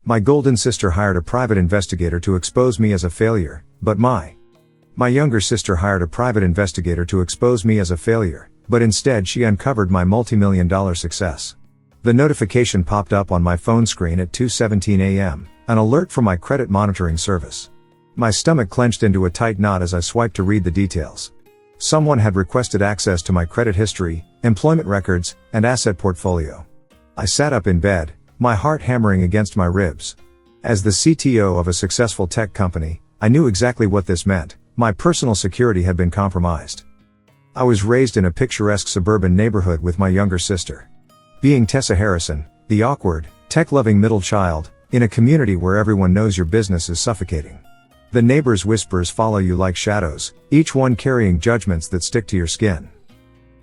My golden sister hired a private investigator to expose me as a failure, but my younger sister hired a private investigator to expose me as a failure, but instead she uncovered my multi-million-dollar success. The notification popped up on my phone screen at 2:17 a.m., an alert from my credit monitoring service. My stomach clenched into a tight knot as I swiped to read the details. Someone had requested access to my credit history, employment records, and asset portfolio. I sat up in bed, my heart hammering against my ribs. As the CTO of a successful tech company, I knew exactly what this meant. My personal security had been compromised. I was raised in a picturesque suburban neighborhood with my younger sister. Being Tessa Harrison, the awkward, tech-loving middle child, in a community where everyone knows your business is suffocating. The neighbors' whispers follow you like shadows, each one carrying judgments that stick to your skin.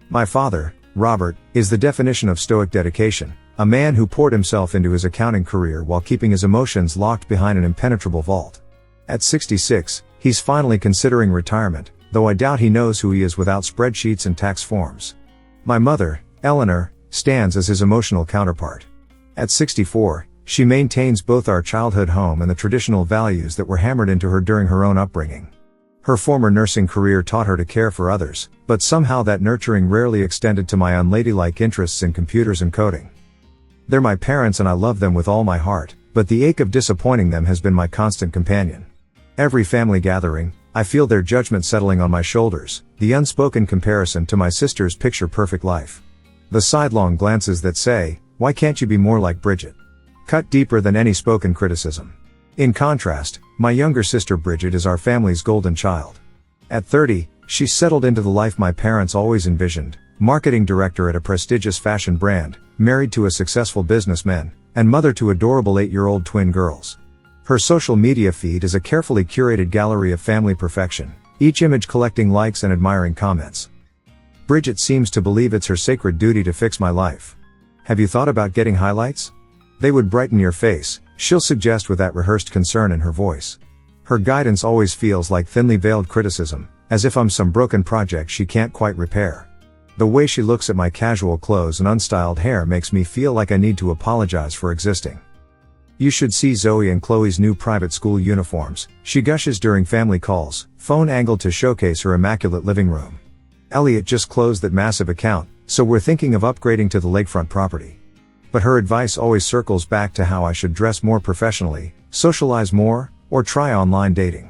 My father, Robert, is the definition of stoic dedication, a man who poured himself into his accounting career while keeping his emotions locked behind an impenetrable vault. At 66, he's finally considering retirement, though I doubt he knows who he is without spreadsheets and tax forms. My mother, Eleanor, stands as his emotional counterpart. At 64, she maintains both our childhood home and the traditional values that were hammered into her during her own upbringing. Her former nursing career taught her to care for others, but somehow that nurturing rarely extended to my unladylike interests in computers and coding. They're my parents and I love them with all my heart, but the ache of disappointing them has been my constant companion. Every family gathering, I feel their judgment settling on my shoulders, the unspoken comparison to my sister's picture-perfect life. The sidelong glances that say, "Why can't you be more like Bridget?" cut deeper than any spoken criticism. In contrast, my younger sister Bridget is our family's golden child. At 30, she's settled into the life my parents always envisioned, marketing director at a prestigious fashion brand, married to a successful businessman, and mother to adorable 8-year-old twin girls. Her social media feed is a carefully curated gallery of family perfection, each image collecting likes and admiring comments. Bridget seems to believe it's her sacred duty to fix my life. "Have you thought about getting highlights? They would brighten your face," she'll suggest with that rehearsed concern in her voice. Her guidance always feels like thinly veiled criticism, as if I'm some broken project she can't quite repair. The way she looks at my casual clothes and unstyled hair makes me feel like I need to apologize for existing. "You should see Zoe and Chloe's new private school uniforms," she gushes during family calls, phone angled to showcase her immaculate living room. "Elliot just closed that massive account, so we're thinking of upgrading to the lakefront property." But her advice always circles back to how I should dress more professionally, socialize more, or try online dating.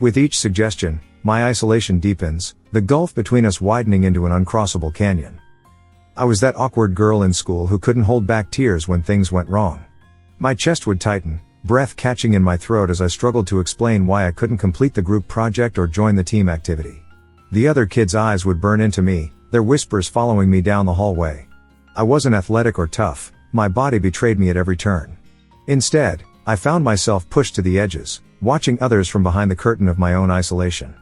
With each suggestion, my isolation deepens, the gulf between us widening into an uncrossable canyon. I was that awkward girl in school who couldn't hold back tears when things went wrong. My chest would tighten, breath catching in my throat as I struggled to explain why I couldn't complete the group project or join the team activity. The other kids' eyes would burn into me, their whispers following me down the hallway. I wasn't athletic or tough, my body betrayed me at every turn. Instead, I found myself pushed to the edges, watching others from behind the curtain of my own isolation.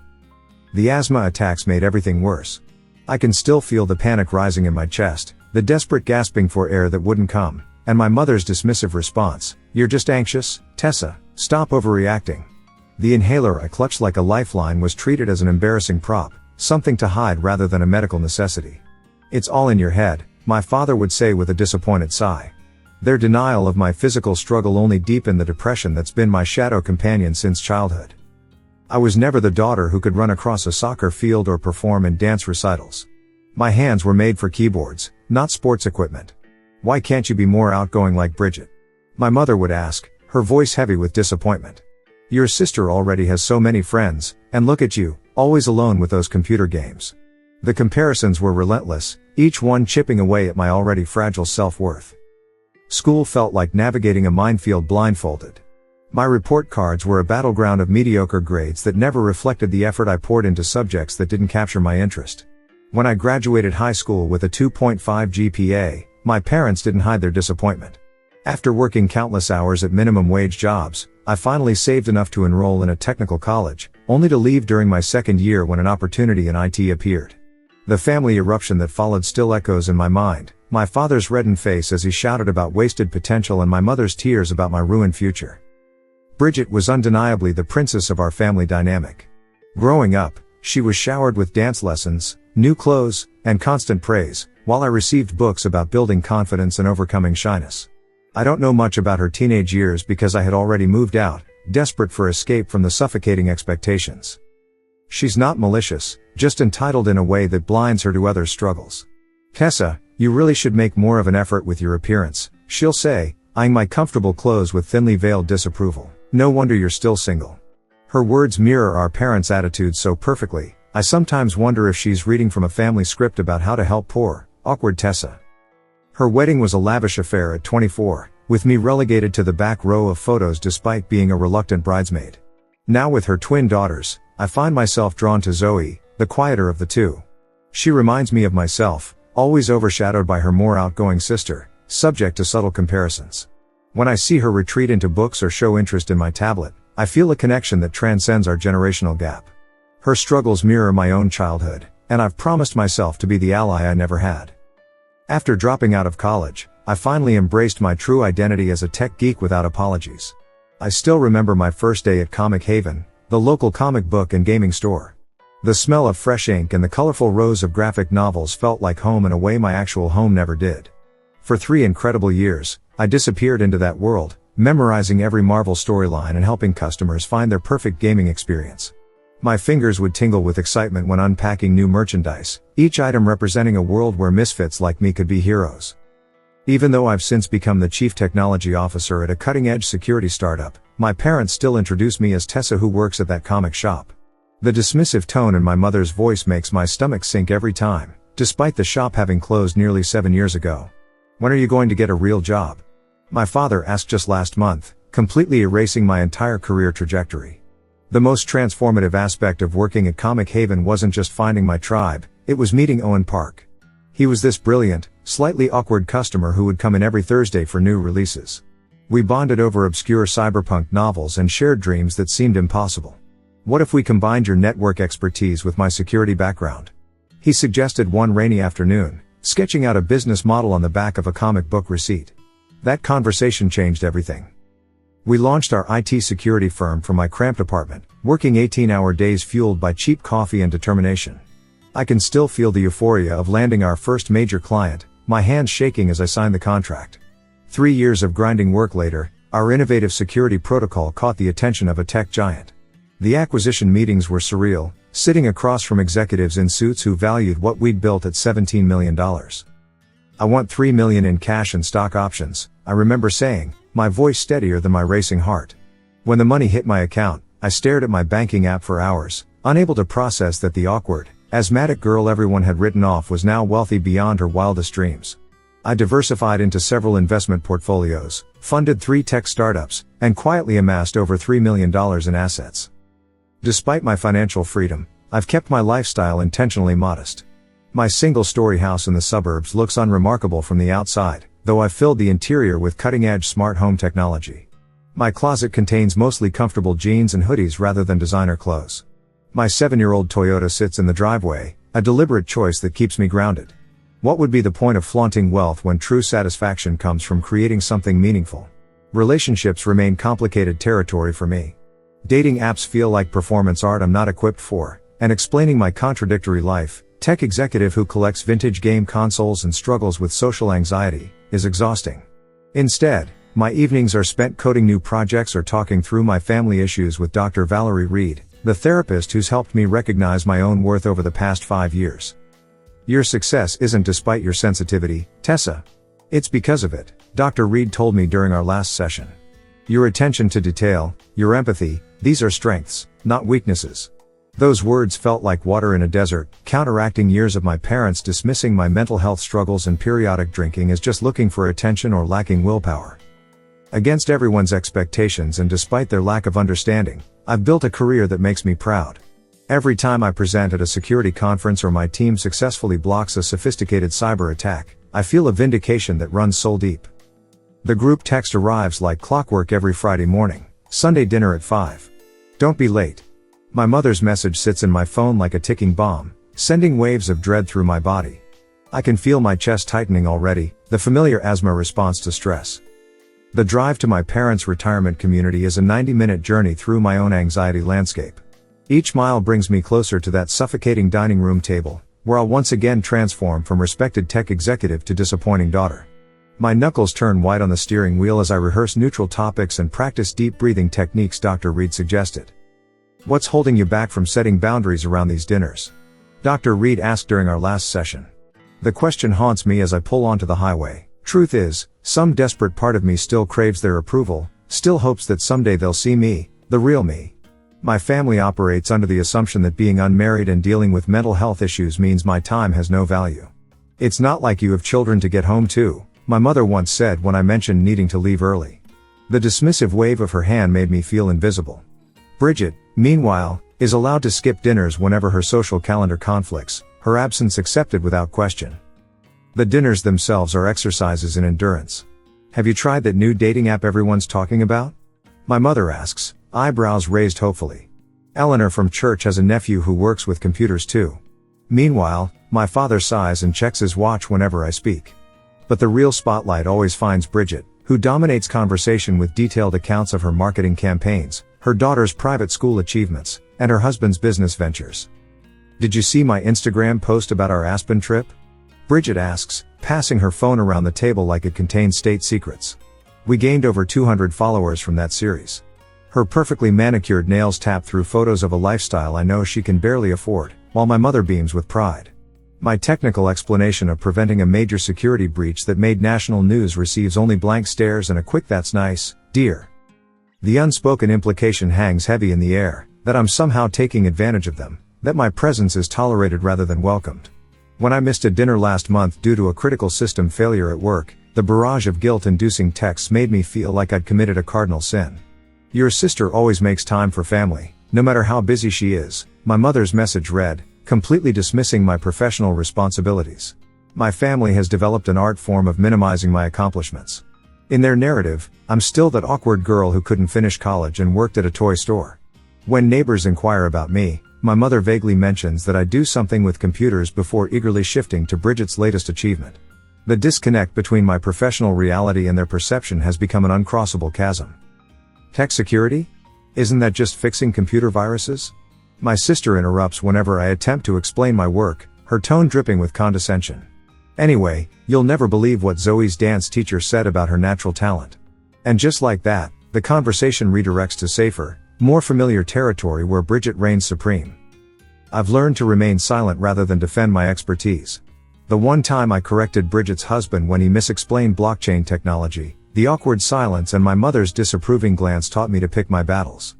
The asthma attacks made everything worse. I can still feel the panic rising in my chest, the desperate gasping for air that wouldn't come, and my mother's dismissive response, "You're just anxious, Tessa, stop overreacting." The inhaler I clutched like a lifeline was treated as an embarrassing prop, something to hide rather than a medical necessity. "It's all in your head," my father would say with a disappointed sigh. Their denial of my physical struggle only deepened the depression that's been my shadow companion since childhood. I was never the daughter who could run across a soccer field or perform in dance recitals. My hands were made for keyboards, not sports equipment. "Why can't you be more outgoing like Bridget?" my mother would ask, her voice heavy with disappointment. "Your sister already has so many friends, and look at you, always alone with those computer games." The comparisons were relentless, each one chipping away at my already fragile self-worth. School felt like navigating a minefield blindfolded. My report cards were a battleground of mediocre grades that never reflected the effort I poured into subjects that didn't capture my interest. When I graduated high school with a 2.5 GPA, my parents didn't hide their disappointment. After working countless hours at minimum wage jobs, I finally saved enough to enroll in a technical college, only to leave during my second year when an opportunity in IT appeared. The family eruption that followed still echoes in my mind, my father's reddened face as he shouted about wasted potential and my mother's tears about my ruined future. Bridget was undeniably the princess of our family dynamic. Growing up, she was showered with dance lessons, new clothes, and constant praise, while I received books about building confidence and overcoming shyness. I don't know much about her teenage years because I had already moved out, desperate for escape from the suffocating expectations. She's not malicious, just entitled in a way that blinds her to others' struggles. "Tessa, you really should make more of an effort with your appearance," she'll say, eyeing my comfortable clothes with thinly veiled disapproval. "No wonder you're still single." Her words mirror our parents' attitudes so perfectly, I sometimes wonder if she's reading from a family script about how to help poor, awkward Tessa. Her wedding was a lavish affair at 24, with me relegated to the back row of photos despite being a reluctant bridesmaid. Now with her twin daughters, I find myself drawn to Zoe, the quieter of the two. She reminds me of myself, always overshadowed by her more outgoing sister, subject to subtle comparisons. When I see her retreat into books or show interest in my tablet, I feel a connection that transcends our generational gap. Her struggles mirror my own childhood, and I've promised myself to be the ally I never had. After dropping out of college, I finally embraced my true identity as a tech geek without apologies. I still remember my first day at Comic Haven, the local comic book and gaming store. The smell of fresh ink and the colorful rows of graphic novels felt like home in a way my actual home never did. For 3 incredible years, I disappeared into that world, memorizing every Marvel storyline and helping customers find their perfect gaming experience. My fingers would tingle with excitement when unpacking new merchandise, each item representing a world where misfits like me could be heroes. Even though I've since become the chief technology officer at a cutting-edge security startup, my parents still introduce me as Tessa who works at that comic shop. The dismissive tone in my mother's voice makes my stomach sink every time, despite the shop having closed nearly 7 years ago. "When are you going to get a real job?" my father asked just last month, completely erasing my entire career trajectory. The most transformative aspect of working at Comic Haven wasn't just finding my tribe, it was meeting Owen Park. He was this brilliant, slightly awkward customer who would come in every Thursday for new releases. We bonded over obscure cyberpunk novels and shared dreams that seemed impossible. "What if we combined your network expertise with my security background?" he suggested one rainy afternoon, sketching out a business model on the back of a comic book receipt. That conversation changed everything. We launched our IT security firm from my cramped apartment, working 18-hour days fueled by cheap coffee and determination. I can still feel the euphoria of landing our first major client, my hands shaking as I signed the contract. 3 years of grinding work later, our innovative security protocol caught the attention of a tech giant. The acquisition meetings were surreal, sitting across from executives in suits who valued what we'd built at $17 million. "I want $3 million in cash and stock options," I remember saying, my voice steadier than my racing heart. When the money hit my account, I stared at my banking app for hours, unable to process that the awkward, asthmatic girl everyone had written off was now wealthy beyond her wildest dreams. I diversified into several investment portfolios, funded 3 tech startups, and quietly amassed over $3 million in assets. Despite my financial freedom, I've kept my lifestyle intentionally modest. My single-story house in the suburbs looks unremarkable from the outside, though I've filled the interior with cutting-edge smart home technology. My closet contains mostly comfortable jeans and hoodies rather than designer clothes. My 7-year-old Toyota sits in the driveway, a deliberate choice that keeps me grounded. What would be the point of flaunting wealth when true satisfaction comes from creating something meaningful? Relationships remain complicated territory for me. Dating apps feel like performance art I'm not equipped for, and explaining my contradictory life, tech executive who collects vintage game consoles and struggles with social anxiety, is exhausting. Instead, my evenings are spent coding new projects or talking through my family issues with Dr. Valerie Reed, the therapist who's helped me recognize my own worth over the past 5 years. "Your success isn't despite your sensitivity, Tessa. It's because of it," Dr. Reed told me during our last session. "Your attention to detail, your empathy, these are strengths, not weaknesses." Those words felt like water in a desert, counteracting years of my parents dismissing my mental health struggles and periodic drinking as just looking for attention or lacking willpower. Against everyone's expectations and despite their lack of understanding, I've built a career that makes me proud. Every time I present at a security conference or my team successfully blocks a sophisticated cyber attack, I feel a vindication that runs soul deep. The group text arrives like clockwork every Friday morning, Sunday dinner at 5. "Don't be late." My mother's message sits in my phone like a ticking bomb, sending waves of dread through my body. I can feel my chest tightening already, the familiar asthma response to stress. The drive to my parents' retirement community is a 90-minute journey through my own anxiety landscape. Each mile brings me closer to that suffocating dining room table, where I'll once again transform from respected tech executive to disappointing daughter. My knuckles turn white on the steering wheel as I rehearse neutral topics and practice deep breathing techniques Dr. Reed suggested. What's holding you back from setting boundaries around these dinners? Dr. Reed asked during our last session. The question haunts me as I pull onto the highway. Truth is, some desperate part of me still craves their approval, still hopes that someday they'll see me, the real me. My family operates under the assumption that being unmarried and dealing with mental health issues means my time has no value. It's not like you have children to get home to, my mother once said when I mentioned needing to leave early. The dismissive wave of her hand made me feel invisible. Bridget, meanwhile, is allowed to skip dinners whenever her social calendar conflicts, her absence accepted without question. The dinners themselves are exercises in endurance. Have you tried that new dating app everyone's talking about? My mother asks, eyebrows raised hopefully. Eleanor from church has a nephew who works with computers too. Meanwhile, my father sighs and checks his watch whenever I speak. But the real spotlight always finds Bridget, who dominates conversation with detailed accounts of her marketing campaigns, her daughter's private school achievements, and her husband's business ventures. Did you see my Instagram post about our Aspen trip? Bridget asks, passing her phone around the table like it contains state secrets. We gained over 200 followers from that series. Her perfectly manicured nails tap through photos of a lifestyle I know she can barely afford, while my mother beams with pride. My technical explanation of preventing a major security breach that made national news receives only blank stares and a quick "that's nice, dear." The unspoken implication hangs heavy in the air, that I'm somehow taking advantage of them, that my presence is tolerated rather than welcomed. When I missed a dinner last month due to a critical system failure at work, the barrage of guilt-inducing texts made me feel like I'd committed a cardinal sin. Your sister always makes time for family, no matter how busy she is, my mother's message read, completely dismissing my professional responsibilities. My family has developed an art form of minimizing my accomplishments. In their narrative, I'm still that awkward girl who couldn't finish college and worked at a toy store. When neighbors inquire about me, my mother vaguely mentions that I do something with computers before eagerly shifting to Bridget's latest achievement. The disconnect between my professional reality and their perception has become an uncrossable chasm. Tech security? Isn't that just fixing computer viruses? My sister interrupts whenever I attempt to explain my work, her tone dripping with condescension. Anyway, you'll never believe what Zoe's dance teacher said about her natural talent. And just like that, the conversation redirects to safer, more familiar territory where Bridget reigns supreme. I've learned to remain silent rather than defend my expertise. The one time I corrected Bridget's husband when he misexplained blockchain technology, the awkward silence and my mother's disapproving glance taught me to pick my battles.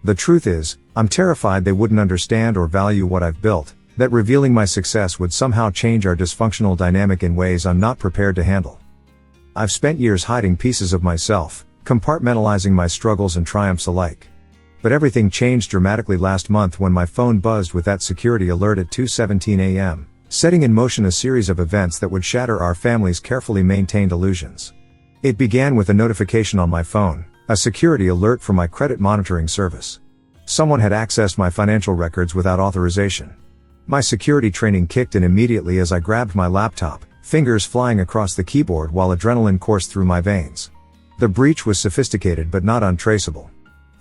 The truth is, I'm terrified they wouldn't understand or value what I've built, that revealing my success would somehow change our dysfunctional dynamic in ways I'm not prepared to handle. I've spent years hiding pieces of myself, compartmentalizing my struggles and triumphs alike. But everything changed dramatically last month when my phone buzzed with that security alert at 2:17 a.m., setting in motion a series of events that would shatter our family's carefully maintained illusions. It began with a notification on my phone, a security alert from my credit monitoring service. Someone had accessed my financial records without authorization. My security training kicked in immediately as I grabbed my laptop, fingers flying across the keyboard while adrenaline coursed through my veins. The breach was sophisticated but not untraceable.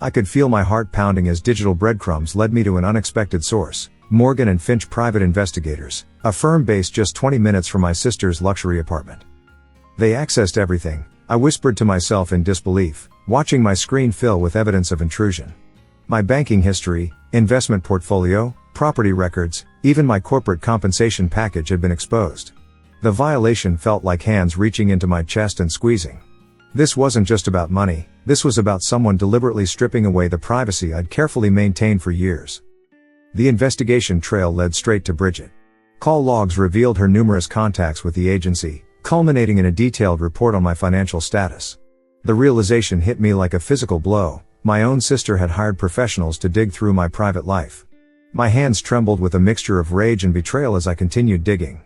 I could feel my heart pounding as digital breadcrumbs led me to an unexpected source, Morgan & Finch Private Investigators, a firm based just 20 minutes from my sister's luxury apartment. They accessed everything, I whispered to myself in disbelief, watching my screen fill with evidence of intrusion. My banking history, investment portfolio, property records, even my corporate compensation package had been exposed. The violation felt like hands reaching into my chest and squeezing. This wasn't just about money, this was about someone deliberately stripping away the privacy I'd carefully maintained for years. The investigation trail led straight to Bridget. Call logs revealed her numerous contacts with the agency, culminating in a detailed report on my financial status. The realization hit me like a physical blow. My own sister had hired professionals to dig through my private life. My hands trembled with a mixture of rage and betrayal as I continued digging.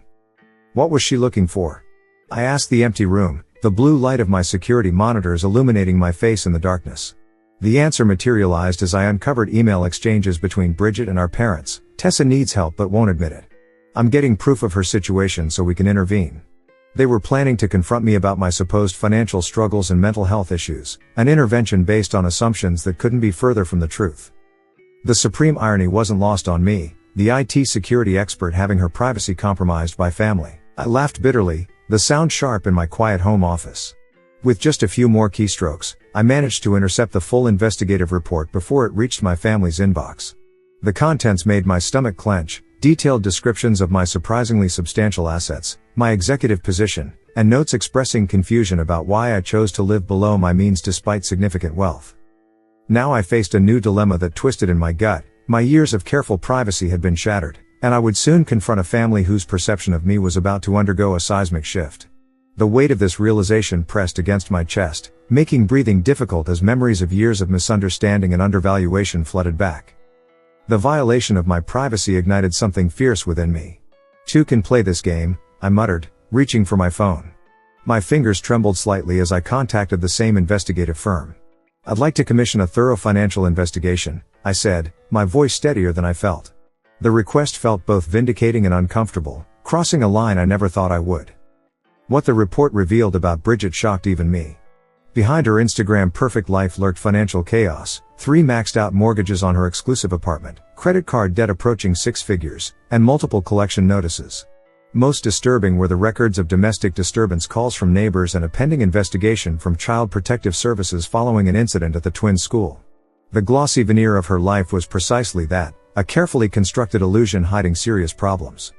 What was she looking for? I asked the empty room, the blue light of my security monitors illuminating my face in the darkness. The answer materialized as I uncovered email exchanges between Bridget and our parents. Tessa needs help but won't admit it. I'm getting proof of her situation so we can intervene. They were planning to confront me about my supposed financial struggles and mental health issues, an intervention based on assumptions that couldn't be further from the truth. The supreme irony wasn't lost on me, the IT security expert having her privacy compromised by family. I laughed bitterly, the sound sharp in my quiet home office. With just a few more keystrokes, I managed to intercept the full investigative report before it reached my family's inbox. The contents made my stomach clench: detailed descriptions of my surprisingly substantial assets, my executive position, and notes expressing confusion about why I chose to live below my means despite significant wealth. Now I faced a new dilemma that twisted in my gut. My years of careful privacy had been shattered, and I would soon confront a family whose perception of me was about to undergo a seismic shift. The weight of this realization pressed against my chest, making breathing difficult as memories of years of misunderstanding and undervaluation flooded back. The violation of my privacy ignited something fierce within me. "Two can play this game," I muttered, reaching for my phone. My fingers trembled slightly as I contacted the same investigative firm. "I'd like to commission a thorough financial investigation," I said, my voice steadier than I felt. The request felt both vindicating and uncomfortable, crossing a line I never thought I would. What the report revealed about Bridget shocked even me. Behind her Instagram perfect life lurked financial chaos: 3 maxed out mortgages on her exclusive apartment, credit card debt approaching 6 figures, and multiple collection notices. Most disturbing were the records of domestic disturbance calls from neighbors and a pending investigation from Child Protective Services following an incident at the twins' school. The glossy veneer of her life was precisely that: a carefully constructed illusion hiding serious problems.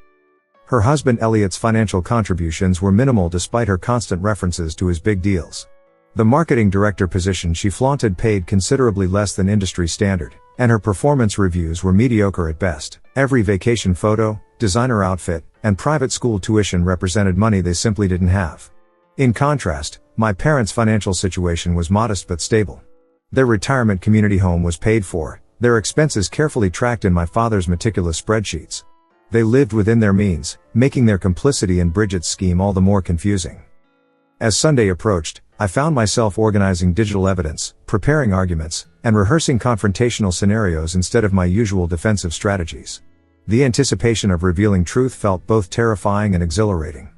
Her husband Elliot's financial contributions were minimal despite her constant references to his big deals. The marketing director position she flaunted paid considerably less than industry standard, and her performance reviews were mediocre at best. Every vacation photo, designer outfit, and private school tuition represented money they simply didn't have. In contrast, my parents' financial situation was modest but stable. Their retirement community home was paid for, their expenses carefully tracked in my father's meticulous spreadsheets. They lived within their means, making their complicity in Bridget's scheme all the more confusing. As Sunday approached, I found myself organizing digital evidence, preparing arguments, and rehearsing confrontational scenarios instead of my usual defensive strategies. The anticipation of revealing truth felt both terrifying and exhilarating.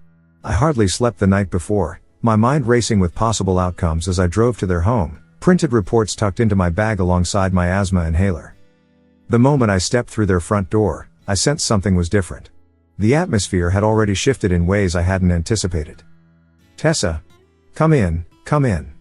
I hardly slept the night before, my mind racing with possible outcomes as I drove to their home, printed reports tucked into my bag alongside my asthma inhaler. The moment I stepped through their front door, I sensed something was different. The atmosphere had already shifted in ways I hadn't anticipated. "Tessa. Come in, come in."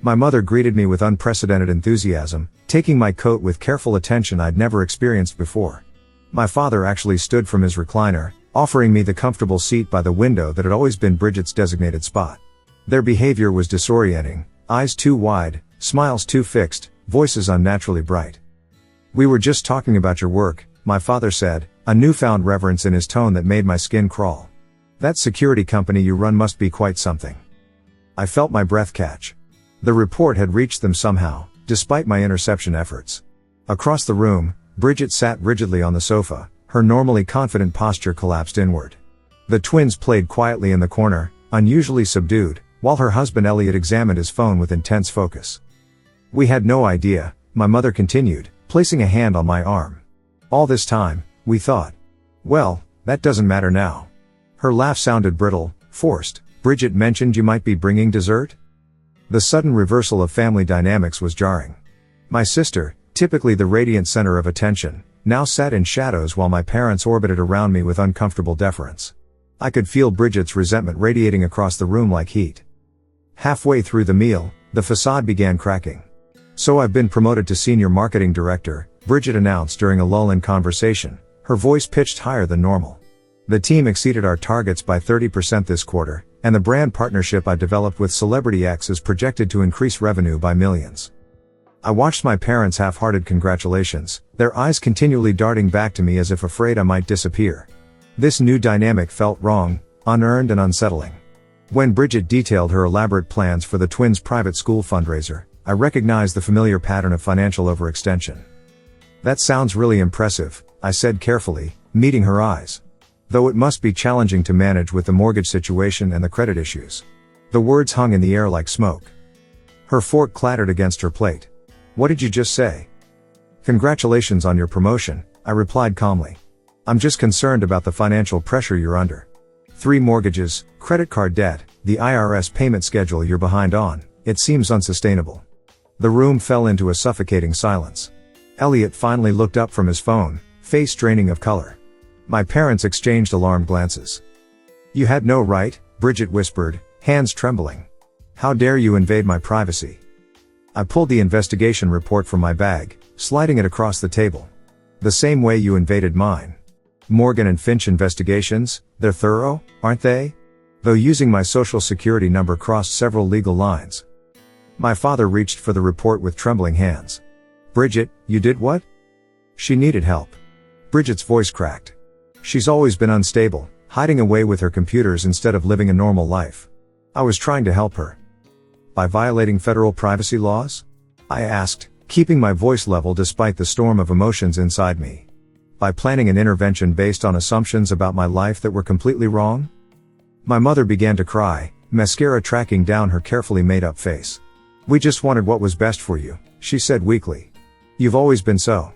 My mother greeted me with unprecedented enthusiasm, taking my coat with careful attention I'd never experienced before. My father actually stood from his recliner, offering me the comfortable seat by the window that had always been Bridget's designated spot. Their behavior was disorienting: eyes too wide, smiles too fixed, voices unnaturally bright. "We were just talking about your work," my father said, a newfound reverence in his tone that made my skin crawl. "That security company you run must be quite something." I felt my breath catch. The report had reached them somehow, despite my interception efforts. Across the room, Bridget sat rigidly on the sofa, her normally confident posture collapsed inward. The twins played quietly in the corner, unusually subdued, while her husband Elliot examined his phone with intense focus. "We had no idea," my mother continued, placing a hand on my arm. "All this time, we thought. Well, that doesn't matter now." Her laugh sounded brittle, forced. "Bridget mentioned you might be bringing dessert?" The sudden reversal of family dynamics was jarring. My sister, typically the radiant center of attention, now sat in shadows while my parents orbited around me with uncomfortable deference. I could feel Bridget's resentment radiating across the room like heat. Halfway through the meal, the facade began cracking. "So I've been promoted to senior marketing director," Bridget announced during a lull in conversation, her voice pitched higher than normal. "The team exceeded our targets by 30% this quarter, and the brand partnership I developed with Celebrity X is projected to increase revenue by millions." I watched my parents' half-hearted congratulations, their eyes continually darting back to me as if afraid I might disappear. This new dynamic felt wrong, unearned and unsettling. When Bridget detailed her elaborate plans for the twins' private school fundraiser, I recognized the familiar pattern of financial overextension. "That sounds really impressive," I said carefully, meeting her eyes. "Though it must be challenging to manage with the mortgage situation and the credit issues." The words hung in the air like smoke. Her fork clattered against her plate. "What did you just say?" "Congratulations on your promotion," I replied calmly. "I'm just concerned about the financial pressure you're under. 3 mortgages, credit card debt, the IRS payment schedule you're behind on, it seems unsustainable." The room fell into a suffocating silence. Elliot finally looked up from his phone, face draining of color. My parents exchanged alarmed glances. "You had no right," Bridget whispered, hands trembling. How dare you invade my privacy? I pulled the investigation report from my bag, sliding it across the table. The same way you invaded mine. Morgan and Finch investigations, they're thorough, aren't they? Though using my social security number crossed several legal lines. My father reached for the report with trembling hands. Bridget, you did what? She needed help. Bridget's voice cracked. She's always been unstable, hiding away with her computers instead of living a normal life. I was trying to help her. By violating federal privacy laws? I asked, keeping my voice level despite the storm of emotions inside me. By planning an intervention based on assumptions about my life that were completely wrong? My mother began to cry, mascara tracking down her carefully made-up face. We just wanted what was best for you, she said weakly. You've always been so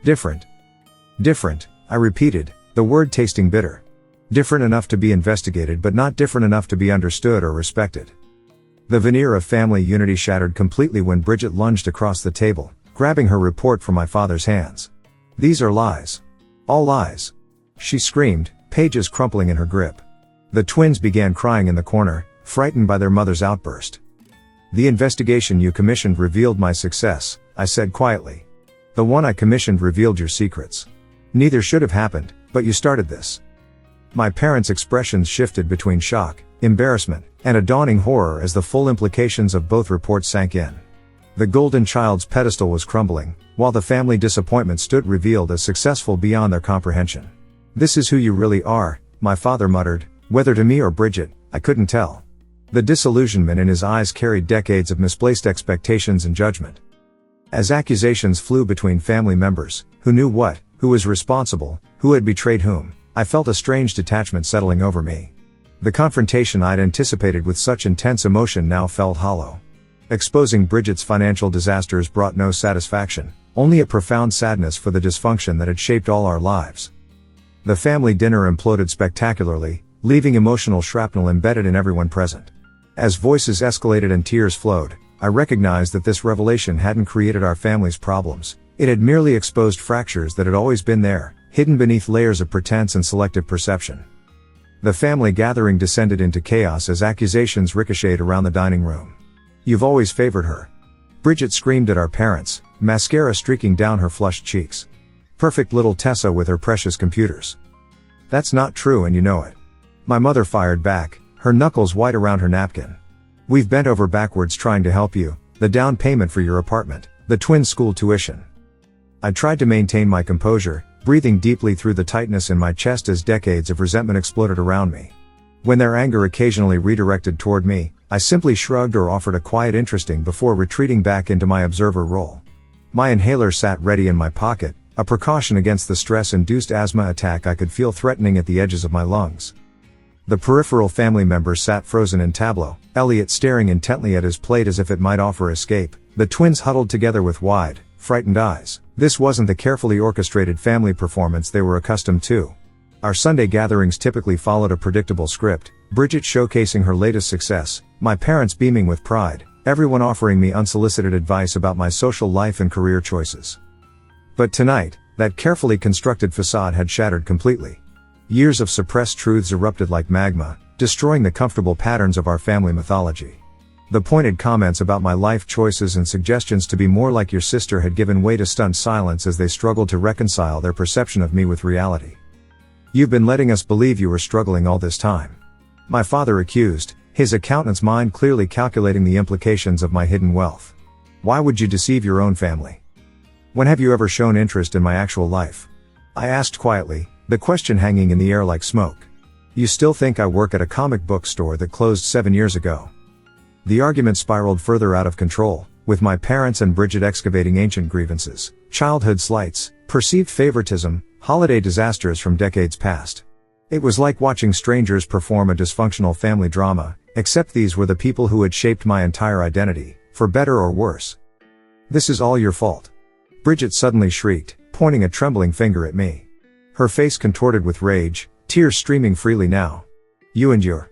different. Different, I repeated, the word tasting bitter. Different enough to be investigated but not different enough to be understood or respected. The veneer of family unity shattered completely when Bridget lunged across the table, grabbing her report from my father's hands. These are lies. All lies. She screamed, pages crumpling in her grip. The twins began crying in the corner, frightened by their mother's outburst. The investigation you commissioned revealed my success, I said quietly. The one I commissioned revealed your secrets. Neither should have happened, but you started this. My parents' expressions shifted between shock, embarrassment, and a dawning horror as the full implications of both reports sank in. The golden child's pedestal was crumbling, while the family disappointment stood revealed as successful beyond their comprehension. This is who you really are, my father muttered, whether to me or Bridget, I couldn't tell. The disillusionment in his eyes carried decades of misplaced expectations and judgment. As accusations flew between family members, who knew what, who was responsible, who had betrayed whom, I felt a strange detachment settling over me. The confrontation I'd anticipated with such intense emotion now felt hollow. Exposing Bridget's financial disasters brought no satisfaction, only a profound sadness for the dysfunction that had shaped all our lives. The family dinner imploded spectacularly, leaving emotional shrapnel embedded in everyone present. As voices escalated and tears flowed, I recognized that this revelation hadn't created our family's problems, it had merely exposed fractures that had always been there, hidden beneath layers of pretense and selective perception. The family gathering descended into chaos as accusations ricocheted around the dining room. You've always favored her. Bridget screamed at our parents, mascara streaking down her flushed cheeks. Perfect little Tessa with her precious computers. That's not true and you know it. My mother fired back, her knuckles white around her napkin. We've bent over backwards trying to help you, the down payment for your apartment, the twins' school tuition. I tried to maintain my composure, breathing deeply through the tightness in my chest as decades of resentment exploded around me. When their anger occasionally redirected toward me, I simply shrugged or offered a quiet interesting before retreating back into my observer role. My inhaler sat ready in my pocket, a precaution against the stress-induced asthma attack I could feel threatening at the edges of my lungs. The peripheral family members sat frozen in tableau, Elliot staring intently at his plate as if it might offer escape, the twins huddled together with wide, frightened eyes. This wasn't the carefully orchestrated family performance they were accustomed to. Our Sunday gatherings typically followed a predictable script, Bridget showcasing her latest success, my parents beaming with pride, everyone offering me unsolicited advice about my social life and career choices. But tonight, that carefully constructed facade had shattered completely. Years of suppressed truths erupted like magma, destroying the comfortable patterns of our family mythology. The pointed comments about my life choices and suggestions to be more like your sister had given way to stunned silence as they struggled to reconcile their perception of me with reality. You've been letting us believe you were struggling all this time. My father accused, his accountant's mind clearly calculating the implications of my hidden wealth. Why would you deceive your own family? When have you ever shown interest in my actual life? I asked quietly, the question hanging in the air like smoke. You still think I work at a comic book store that closed 7 years ago? The argument spiraled further out of control, with my parents and Bridget excavating ancient grievances, childhood slights, perceived favoritism, holiday disasters from decades past. It was like watching strangers perform a dysfunctional family drama, except these were the people who had shaped my entire identity, for better or worse. This is all your fault. Bridget suddenly shrieked, pointing a trembling finger at me. Her face contorted with rage, tears streaming freely now. You and your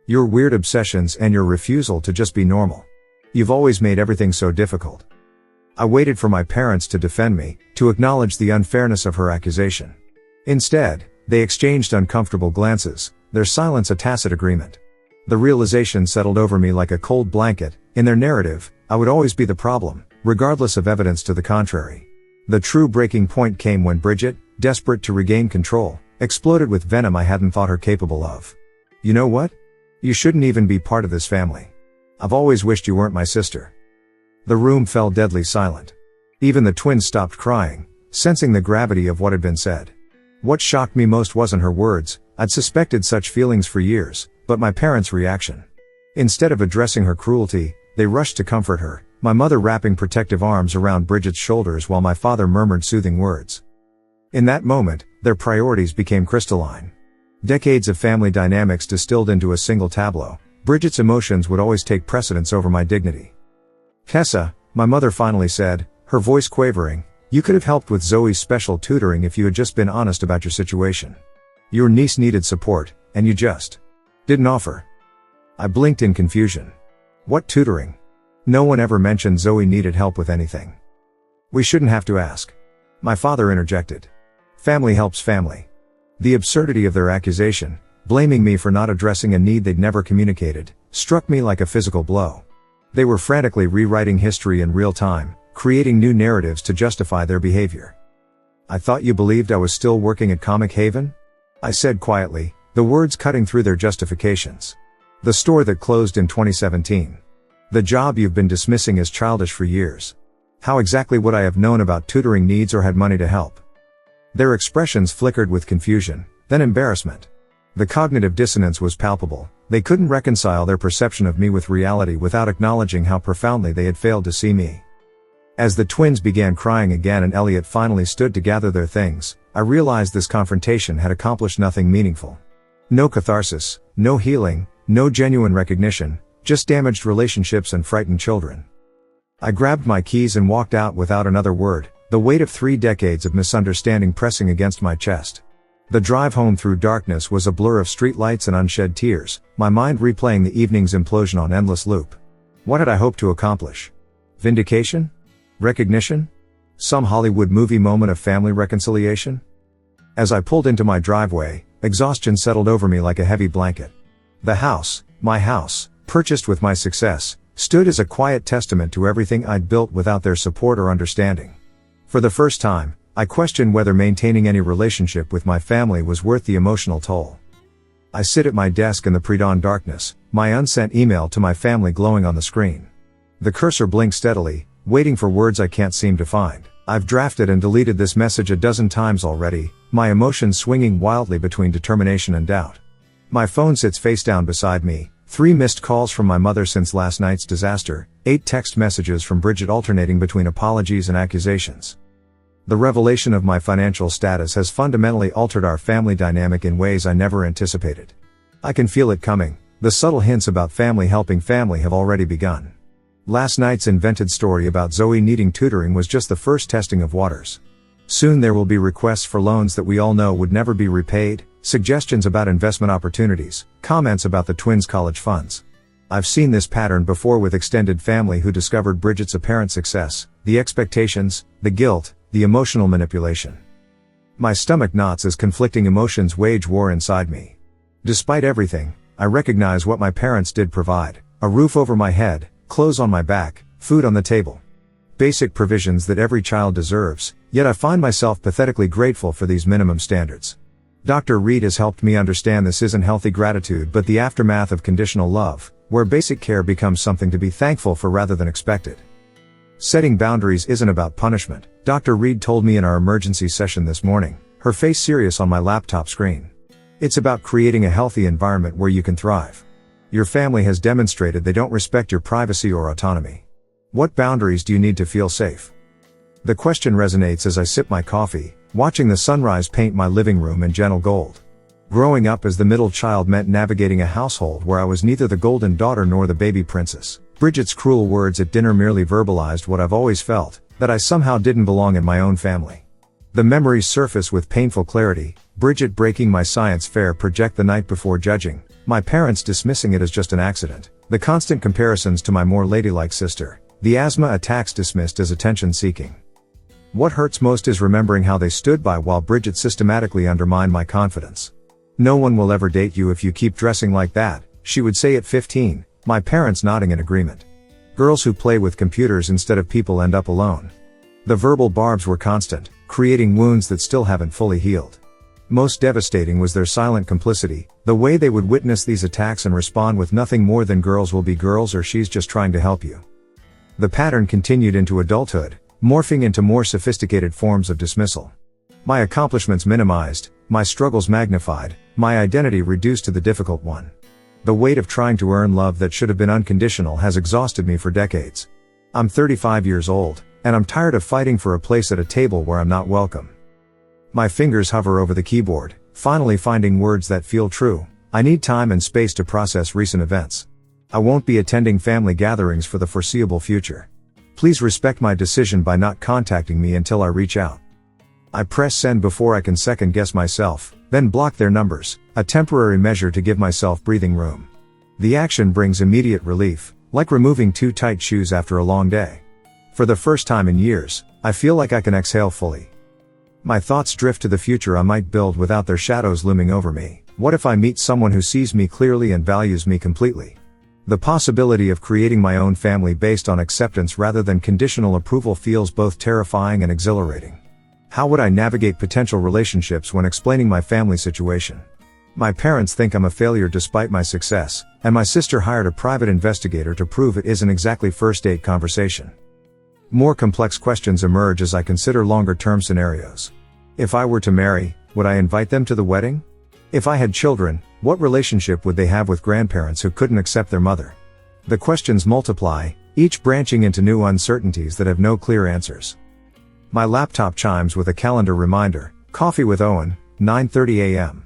weird obsessions and your refusal to just be normal. You've always made everything so difficult. I waited for my parents to defend me, to acknowledge the unfairness of her accusation. Instead, they exchanged uncomfortable glances, their silence a tacit agreement. The realization settled over me like a cold blanket. In their narrative, I would always be the problem, regardless of evidence to the contrary. The true breaking point came when Bridget, desperate to regain control, exploded with venom I hadn't thought her capable of. "You know what? You shouldn't even be part of this family. I've always wished you weren't my sister." The room fell deadly silent. Even the twins stopped crying, sensing the gravity of what had been said. What shocked me most wasn't her words. I'd suspected such feelings for years, but my parents' reaction. Instead of addressing her cruelty, they rushed to comfort her, my mother wrapping protective arms around Bridget's shoulders while my father murmured soothing words. In that moment, their priorities became crystalline. Decades of family dynamics distilled into a single tableau. Bridget's emotions would always take precedence over my dignity. "Tessa," my mother finally said, her voice quavering, "you could have helped with Zoe's special tutoring if you had just been honest about your situation. Your niece needed support, and you just didn't offer." I blinked in confusion. What tutoring? No one ever mentioned Zoe needed help with anything. "We shouldn't have to ask." My father interjected. "Family helps family." The absurdity of their accusation, blaming me for not addressing a need they'd never communicated, struck me like a physical blow. They were frantically rewriting history in real time, creating new narratives to justify their behavior. "I thought you believed I was still working at Comic Haven?" I said quietly, the words cutting through their justifications. "The store that closed in 2017. The job you've been dismissing as childish for years. How exactly would I have known about tutoring needs or had money to help?" Their expressions flickered with confusion, then embarrassment. The cognitive dissonance was palpable. They couldn't reconcile their perception of me with reality without acknowledging how profoundly they had failed to see me. As the twins began crying again and Elliot finally stood to gather their things, I realized this confrontation had accomplished nothing meaningful. No catharsis, no healing, no genuine recognition, just damaged relationships and frightened children. I grabbed my keys and walked out without another word, the weight of 3 decades of misunderstanding pressing against my chest. The drive home through darkness was a blur of streetlights and unshed tears, my mind replaying the evening's implosion on endless loop. What had I hoped to accomplish? Vindication? Recognition? Some Hollywood movie moment of family reconciliation? As I pulled into my driveway, exhaustion settled over me like a heavy blanket. The house, my house, purchased with my success, stood as a quiet testament to everything I'd built without their support or understanding. For the first time, I questioned whether maintaining any relationship with my family was worth the emotional toll. I sit at my desk in the pre-dawn darkness, my unsent email to my family glowing on the screen. The cursor blinks steadily, waiting for words I can't seem to find. I've drafted and deleted this message a dozen times already, my emotions swinging wildly between determination and doubt. My phone sits face down beside me, 3 missed calls from my mother since last night's disaster, 8 text messages from Bridget alternating between apologies and accusations. The revelation of my financial status has fundamentally altered our family dynamic in ways I never anticipated. I can feel it coming. The subtle hints about family helping family have already begun. Last night's invented story about Zoe needing tutoring was just the first testing of waters. Soon there will be requests for loans that we all know would never be repaid, suggestions about investment opportunities, comments about the twins' college funds. I've seen this pattern before with extended family who discovered Bridget's apparent success, the expectations, the guilt, the emotional manipulation. My stomach knots as conflicting emotions wage war inside me. Despite everything, I recognize what my parents did provide: a roof over my head, clothes on my back, food on the table. Basic provisions that every child deserves, yet I find myself pathetically grateful for these minimum standards. Dr. Reed has helped me understand this isn't healthy gratitude but the aftermath of conditional love, where basic care becomes something to be thankful for rather than expected. Setting boundaries isn't about punishment, Dr. Reed told me in our emergency session this morning, her face serious on my laptop screen. It's about creating a healthy environment where you can thrive. Your family has demonstrated they don't respect your privacy or autonomy. What boundaries do you need to feel safe? The question resonates as I sip my coffee, watching the sunrise paint my living room in gentle gold. Growing up as the middle child meant navigating a household where I was neither the golden daughter nor the baby princess. Bridget's cruel words at dinner merely verbalized what I've always felt, that I somehow didn't belong in my own family. The memories surface with painful clarity: Bridget breaking my science fair project the night before judging, my parents dismissing it as just an accident, the constant comparisons to my more ladylike sister, the asthma attacks dismissed as attention-seeking. What hurts most is remembering how they stood by while Bridget systematically undermined my confidence. "No one will ever date you if you keep dressing like that," she would say at 15, my parents nodding in agreement. Girls who play with computers instead of people end up alone. The verbal barbs were constant, creating wounds that still haven't fully healed. Most devastating was their silent complicity, the way they would witness these attacks and respond with nothing more than girls will be girls or she's just trying to help you. The pattern continued into adulthood, morphing into more sophisticated forms of dismissal. My accomplishments minimized, my struggles magnified, my identity reduced to the difficult one. The weight of trying to earn love that should have been unconditional has exhausted me for decades. I'm 35 years old, and I'm tired of fighting for a place at a table where I'm not welcome. My fingers hover over the keyboard, finally finding words that feel true. I need time and space to process recent events. I won't be attending family gatherings for the foreseeable future. Please respect my decision by not contacting me until I reach out. I press send before I can second guess myself, then block their numbers, a temporary measure to give myself breathing room. The action brings immediate relief, like removing 2 tight shoes after a long day. For the first time in years, I feel like I can exhale fully. My thoughts drift to the future I might build without their shadows looming over me. What if I meet someone who sees me clearly and values me completely? The possibility of creating my own family based on acceptance rather than conditional approval feels both terrifying and exhilarating. How would I navigate potential relationships when explaining my family situation? My parents think I'm a failure despite my success, and my sister hired a private investigator to prove it isn't exactly first date conversation. More complex questions emerge as I consider longer-term scenarios. If I were to marry, would I invite them to the wedding? If I had children, what relationship would they have with grandparents who couldn't accept their mother? The questions multiply, each branching into new uncertainties that have no clear answers. My laptop chimes with a calendar reminder, coffee with Owen, 9:30 a.m.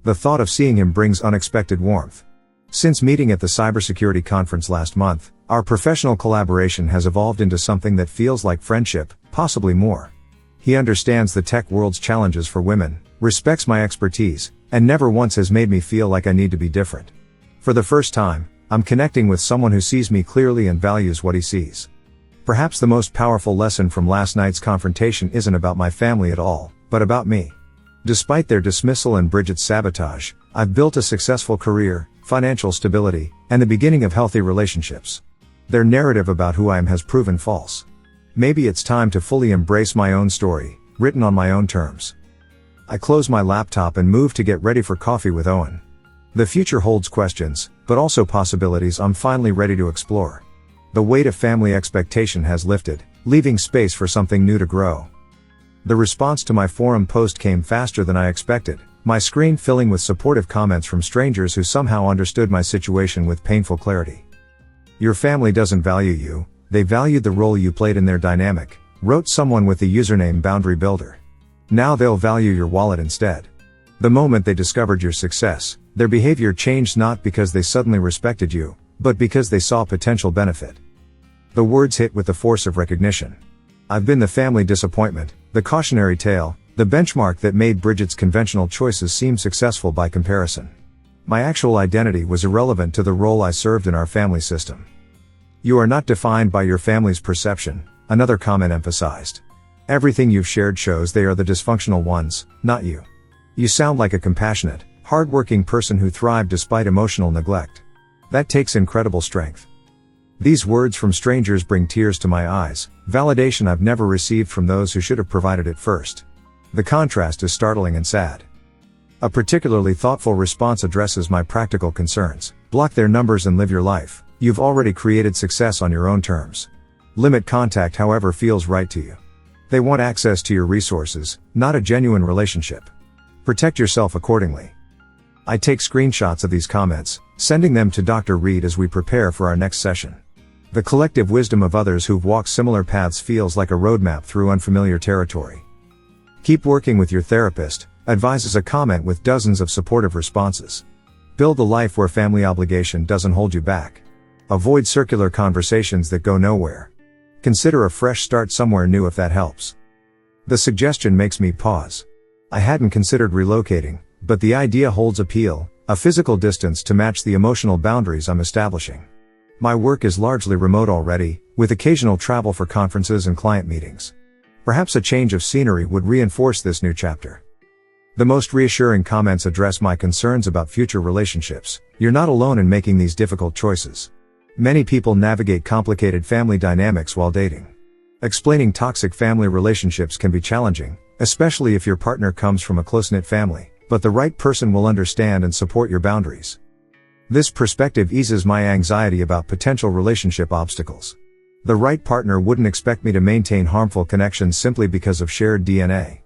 The thought of seeing him brings unexpected warmth. Since meeting at the cybersecurity conference last month, our professional collaboration has evolved into something that feels like friendship, possibly more. He understands the tech world's challenges for women, respects my expertise, and never once has made me feel like I need to be different. For the first time, I'm connecting with someone who sees me clearly and values what he sees. Perhaps the most powerful lesson from last night's confrontation isn't about my family at all, but about me. Despite their dismissal and Bridget's sabotage, I've built a successful career, financial stability, and the beginning of healthy relationships. Their narrative about who I am has proven false. Maybe it's time to fully embrace my own story, written on my own terms. I close my laptop and move to get ready for coffee with Owen. The future holds questions, but also possibilities I'm finally ready to explore. The weight of family expectation has lifted, leaving space for something new to grow. The response to my forum post came faster than I expected, my screen filling with supportive comments from strangers who somehow understood my situation with painful clarity. Your family doesn't value you, they valued the role you played in their dynamic, wrote someone with the username Boundary Builder. Now they'll value your wallet instead. The moment they discovered your success, their behavior changed not because they suddenly respected you, but because they saw potential benefit. The words hit with the force of recognition. I've been the family disappointment, the cautionary tale, the benchmark that made Bridget's conventional choices seem successful by comparison. My actual identity was irrelevant to the role I served in our family system. You are not defined by your family's perception, another comment emphasized. Everything you've shared shows they are the dysfunctional ones, not you. You sound like a compassionate, hardworking person who thrived despite emotional neglect. That takes incredible strength. These words from strangers bring tears to my eyes, validation I've never received from those who should have provided it first. The contrast is startling and sad. A particularly thoughtful response addresses my practical concerns. Block their numbers and live your life. You've already created success on your own terms. Limit contact however feels right to you. They want access to your resources, not a genuine relationship. Protect yourself accordingly. I take screenshots of these comments, sending them to Dr. Reed as we prepare for our next session. The collective wisdom of others who've walked similar paths feels like a roadmap through unfamiliar territory. Keep working with your therapist, advises a comment with dozens of supportive responses. Build a life where family obligation doesn't hold you back. Avoid circular conversations that go nowhere. Consider a fresh start somewhere new if that helps. The suggestion makes me pause. I hadn't considered relocating, but the idea holds appeal, a physical distance to match the emotional boundaries I'm establishing. My work is largely remote already, with occasional travel for conferences and client meetings. Perhaps a change of scenery would reinforce this new chapter. The most reassuring comments address my concerns about future relationships. You're not alone in making these difficult choices. Many people navigate complicated family dynamics while dating. Explaining toxic family relationships can be challenging, especially if your partner comes from a close-knit family, but the right person will understand and support your boundaries. This perspective eases my anxiety about potential relationship obstacles. The right partner wouldn't expect me to maintain harmful connections simply because of shared DNA.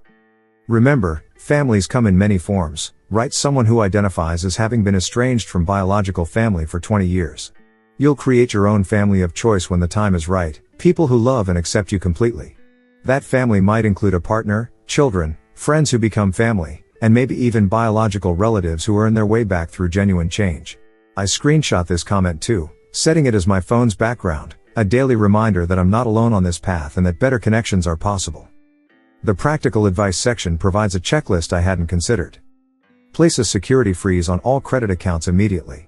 Remember, families come in many forms. Write someone who identifies as having been estranged from biological family for 20 years. You'll create your own family of choice when the time is right, people who love and accept you completely. That family might include a partner, children, friends who become family, and maybe even biological relatives who earn their way back through genuine change. I screenshot this comment too, setting it as my phone's background, a daily reminder that I'm not alone on this path and that better connections are possible. The practical advice section provides a checklist I hadn't considered. Place a security freeze on all credit accounts immediately.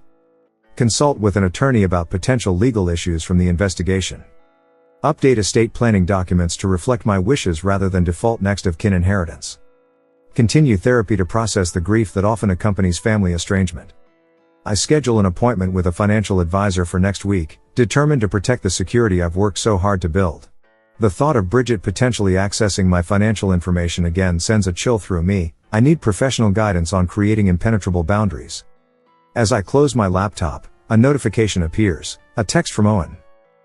Consult with an attorney about potential legal issues from the investigation. Update estate planning documents to reflect my wishes rather than default next of kin inheritance. Continue therapy to process the grief that often accompanies family estrangement. I schedule an appointment with a financial advisor for next week, determined to protect the security I've worked so hard to build. The thought of Bridget potentially accessing my financial information again sends a chill through me. I need professional guidance on creating impenetrable boundaries. As I close my laptop, a notification appears, a text from Owen.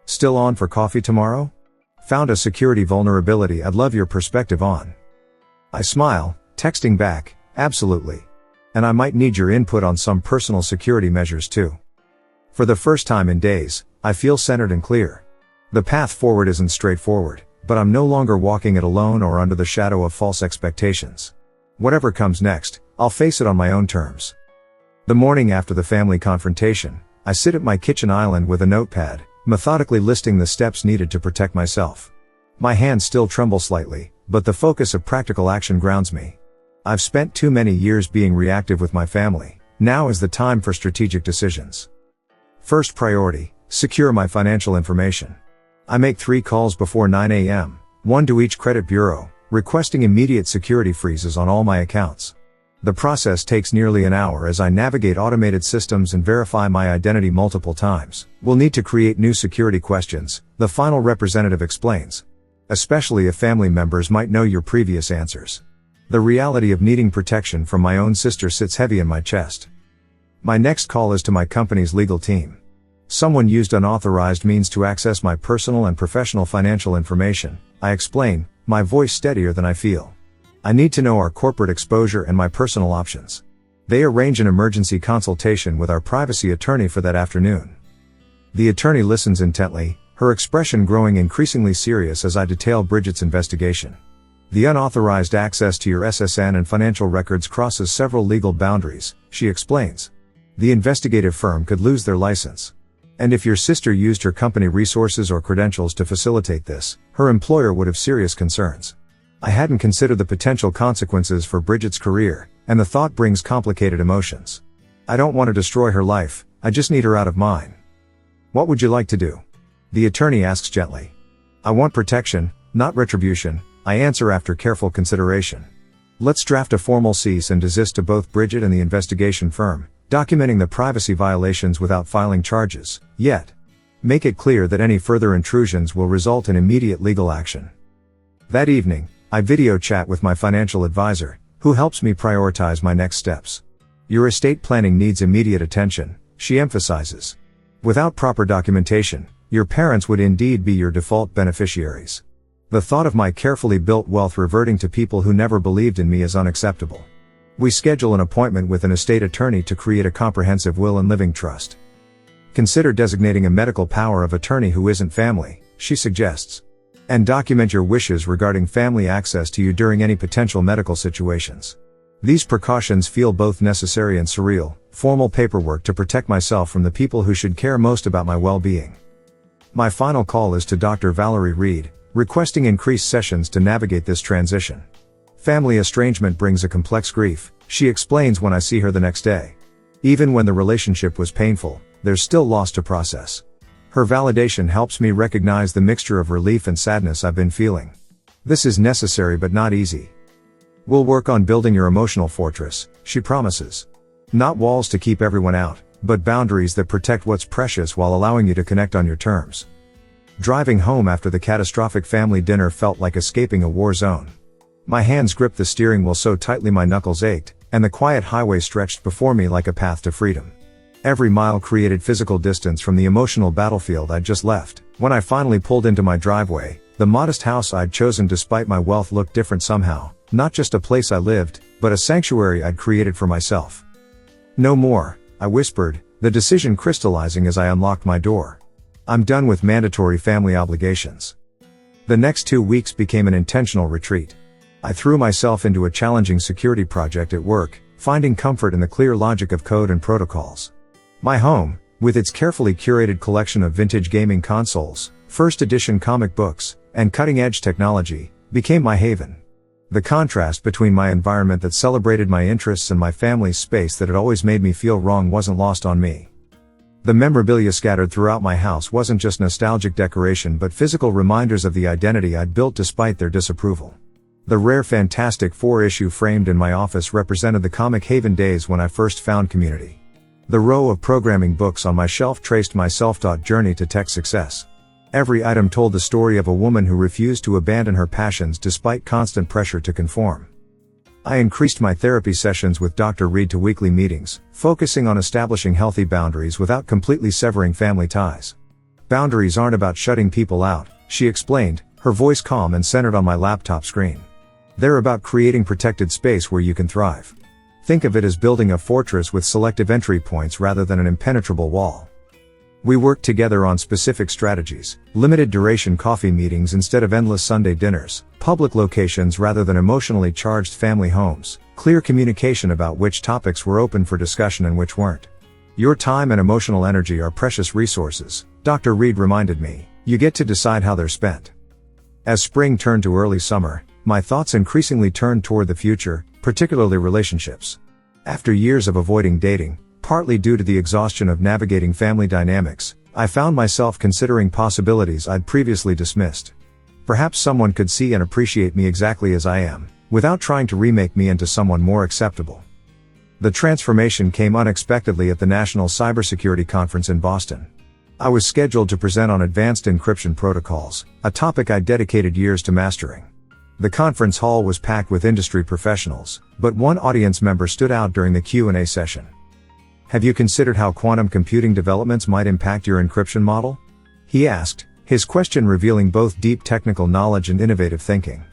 Still on for coffee tomorrow? Found a security vulnerability I'd love your perspective on. I smile, texting back, absolutely. And I might need your input on some personal security measures too. For the first time in days, I feel centered and clear. The path forward isn't straightforward, but I'm no longer walking it alone or under the shadow of false expectations. Whatever comes next, I'll face it on my own terms. The morning after the family confrontation, I sit at my kitchen island with a notepad, methodically listing the steps needed to protect myself. My hands still tremble slightly, but the focus of practical action grounds me. I've spent too many years being reactive with my family. Now is the time for strategic decisions. First priority, secure my financial information. I make 3 calls before 9 a.m., 1 to each credit bureau, requesting immediate security freezes on all my accounts. The process takes nearly an hour as I navigate automated systems and verify my identity multiple times. We'll need to create new security questions, the final representative explains. Especially if family members might know your previous answers. The reality of needing protection from my own sister sits heavy in my chest. My next call is to my company's legal team. Someone used unauthorized means to access my personal and professional financial information, I explain, my voice steadier than I feel. I need to know our corporate exposure and my personal options. They arrange an emergency consultation with our privacy attorney for that afternoon. The attorney listens intently, her expression growing increasingly serious as I detail Bridget's investigation. The unauthorized access to your SSN and financial records crosses several legal boundaries, she explains. The investigative firm could lose their license. And if your sister used her company resources or credentials to facilitate this, her employer would have serious concerns. I hadn't considered the potential consequences for Bridget's career, and the thought brings complicated emotions. I don't want to destroy her life, I just need her out of mine. What would you like to do? The attorney asks gently. I want protection, not retribution, I answer after careful consideration. Let's draft a formal cease and desist to both Bridget and the investigation firm, documenting the privacy violations without filing charges, yet. Make it clear that any further intrusions will result in immediate legal action. That evening, I video chat with my financial advisor, who helps me prioritize my next steps. Your estate planning needs immediate attention, she emphasizes. Without proper documentation, your parents would indeed be your default beneficiaries. The thought of my carefully built wealth reverting to people who never believed in me is unacceptable. We schedule an appointment with an estate attorney to create a comprehensive will and living trust. Consider designating a medical power of attorney who isn't family, she suggests. And document your wishes regarding family access to you during any potential medical situations. These precautions feel both necessary and surreal, formal paperwork to protect myself from the people who should care most about my well-being. My final call is to Dr. Valerie Reed, requesting increased sessions to navigate this transition. Family estrangement brings a complex grief, she explains when I see her the next day. Even when the relationship was painful, there's still loss to process. Her validation helps me recognize the mixture of relief and sadness I've been feeling. This is necessary but not easy. We'll work on building your emotional fortress, she promises. Not walls to keep everyone out, but boundaries that protect what's precious while allowing you to connect on your terms. Driving home after the catastrophic family dinner felt like escaping a war zone. My hands gripped the steering wheel so tightly my knuckles ached, and the quiet highway stretched before me like a path to freedom. Every mile created physical distance from the emotional battlefield I'd just left. When I finally pulled into my driveway, the modest house I'd chosen despite my wealth looked different somehow, not just a place I lived, but a sanctuary I'd created for myself. No more, I whispered, the decision crystallizing as I unlocked my door. I'm done with mandatory family obligations. The next 2 weeks became an intentional retreat. I threw myself into a challenging security project at work, finding comfort in the clear logic of code and protocols. My home, with its carefully curated collection of vintage gaming consoles, first edition comic books, and cutting-edge technology, became my haven. The contrast between my environment that celebrated my interests and my family's space that had always made me feel wrong wasn't lost on me. The memorabilia scattered throughout my house wasn't just nostalgic decoration but physical reminders of the identity I'd built despite their disapproval. The rare Fantastic Four issue framed in my office represented the comic haven days when I first found community. The row of programming books on my shelf traced my self-taught journey to tech success. Every item told the story of a woman who refused to abandon her passions despite constant pressure to conform. I increased my therapy sessions with Dr. Reed to weekly meetings, focusing on establishing healthy boundaries without completely severing family ties. Boundaries aren't about shutting people out, she explained, her voice calm and centered on my laptop screen. They're about creating protected space where you can thrive. Think of it as building a fortress with selective entry points rather than an impenetrable wall. We worked together on specific strategies, limited duration coffee meetings instead of endless Sunday dinners, public locations rather than emotionally charged family homes, clear communication about which topics were open for discussion and which weren't. Your time and emotional energy are precious resources, Dr. Reed reminded me. You get to decide how they're spent. As spring turned to early summer, my thoughts increasingly turned toward the future, particularly relationships. After years of avoiding dating, partly due to the exhaustion of navigating family dynamics, I found myself considering possibilities I'd previously dismissed. Perhaps someone could see and appreciate me exactly as I am, without trying to remake me into someone more acceptable. The transformation came unexpectedly at the National Cybersecurity Conference in Boston. I was scheduled to present on advanced encryption protocols, a topic I'd dedicated years to mastering. The conference hall was packed with industry professionals, but one audience member stood out during the Q&A session. Have you considered how quantum computing developments might impact your encryption model? He asked, his question revealing both deep technical knowledge and innovative thinking.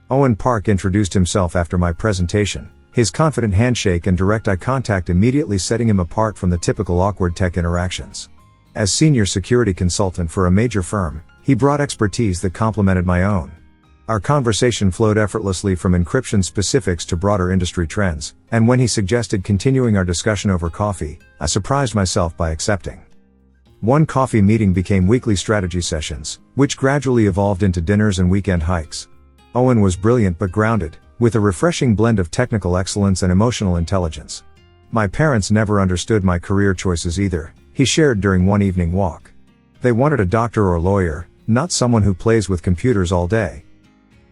Owen Park introduced himself after my presentation, his confident handshake and direct eye contact immediately setting him apart from the typical awkward tech interactions. As senior security consultant for a major firm, he brought expertise that complemented my own. Our conversation flowed effortlessly from encryption specifics to broader industry trends, and when he suggested continuing our discussion over coffee, I surprised myself by accepting. One coffee meeting became weekly strategy sessions, which gradually evolved into dinners and weekend hikes. Owen was brilliant but grounded, with a refreshing blend of technical excellence and emotional intelligence. My parents never understood my career choices either, he shared during one evening walk. They wanted a doctor or lawyer, not someone who plays with computers all day.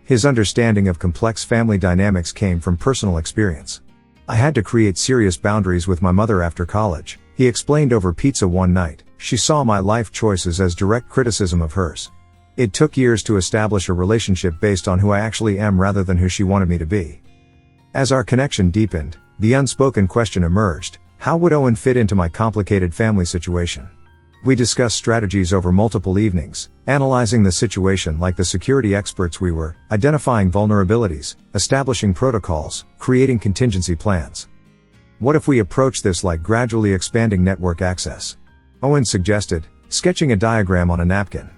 His understanding of complex family dynamics came from personal experience. I had to create serious boundaries with my mother after college, he explained over pizza one night. She saw my life choices as direct criticism of hers. It took years to establish a relationship based on who I actually am rather than who she wanted me to be. As our connection deepened, the unspoken question emerged: how would Owen fit into my complicated family situation? We discussed strategies over multiple evenings, analyzing the situation like the security experts we were, identifying vulnerabilities, establishing protocols, creating contingency plans. What if we approach this like gradually expanding network access? Owen suggested, sketching a diagram on a napkin.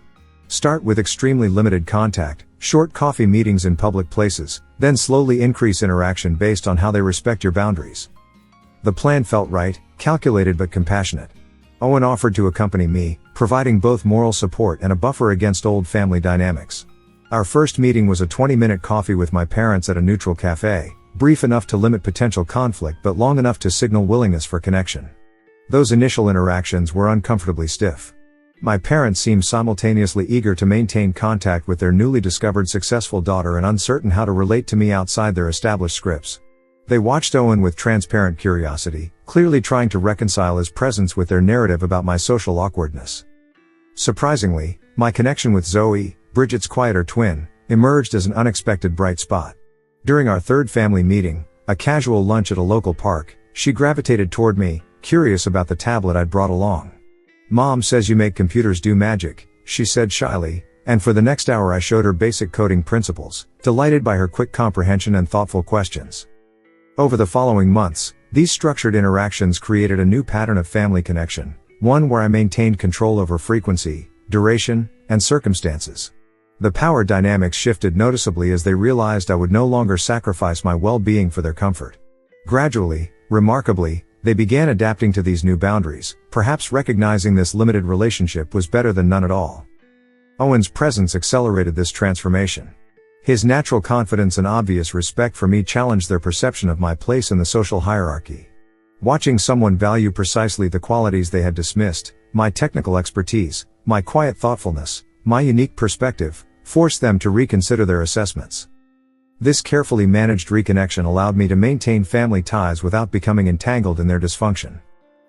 Start with extremely limited contact, short coffee meetings in public places, then slowly increase interaction based on how they respect your boundaries. The plan felt right, calculated but compassionate. Owen offered to accompany me, providing both moral support and a buffer against old family dynamics. Our first meeting was a 20-minute coffee with my parents at a neutral cafe, brief enough to limit potential conflict but long enough to signal willingness for connection. Those initial interactions were uncomfortably stiff. My parents seemed simultaneously eager to maintain contact with their newly discovered successful daughter and uncertain how to relate to me outside their established scripts. They watched Owen with transparent curiosity, clearly trying to reconcile his presence with their narrative about my social awkwardness. Surprisingly, my connection with Zoe, Bridget's quieter twin, emerged as an unexpected bright spot. During our third family meeting, a casual lunch at a local park, she gravitated toward me, curious about the tablet I'd brought along. "Mom says you make computers do magic," she said shyly, and for the next hour I showed her basic coding principles, delighted by her quick comprehension and thoughtful questions. Over the following months, these structured interactions created a new pattern of family connection, one where I maintained control over frequency, duration, and circumstances. The power dynamics shifted noticeably as they realized I would no longer sacrifice my well-being for their comfort. Gradually, remarkably, they began adapting to these new boundaries, perhaps recognizing this limited relationship was better than none at all. Owen's presence accelerated this transformation. His natural confidence and obvious respect for me challenged their perception of my place in the social hierarchy. Watching someone value precisely the qualities they had dismissed, my technical expertise, my quiet thoughtfulness, my unique perspective, forced them to reconsider their assessments. This carefully managed reconnection allowed me to maintain family ties without becoming entangled in their dysfunction.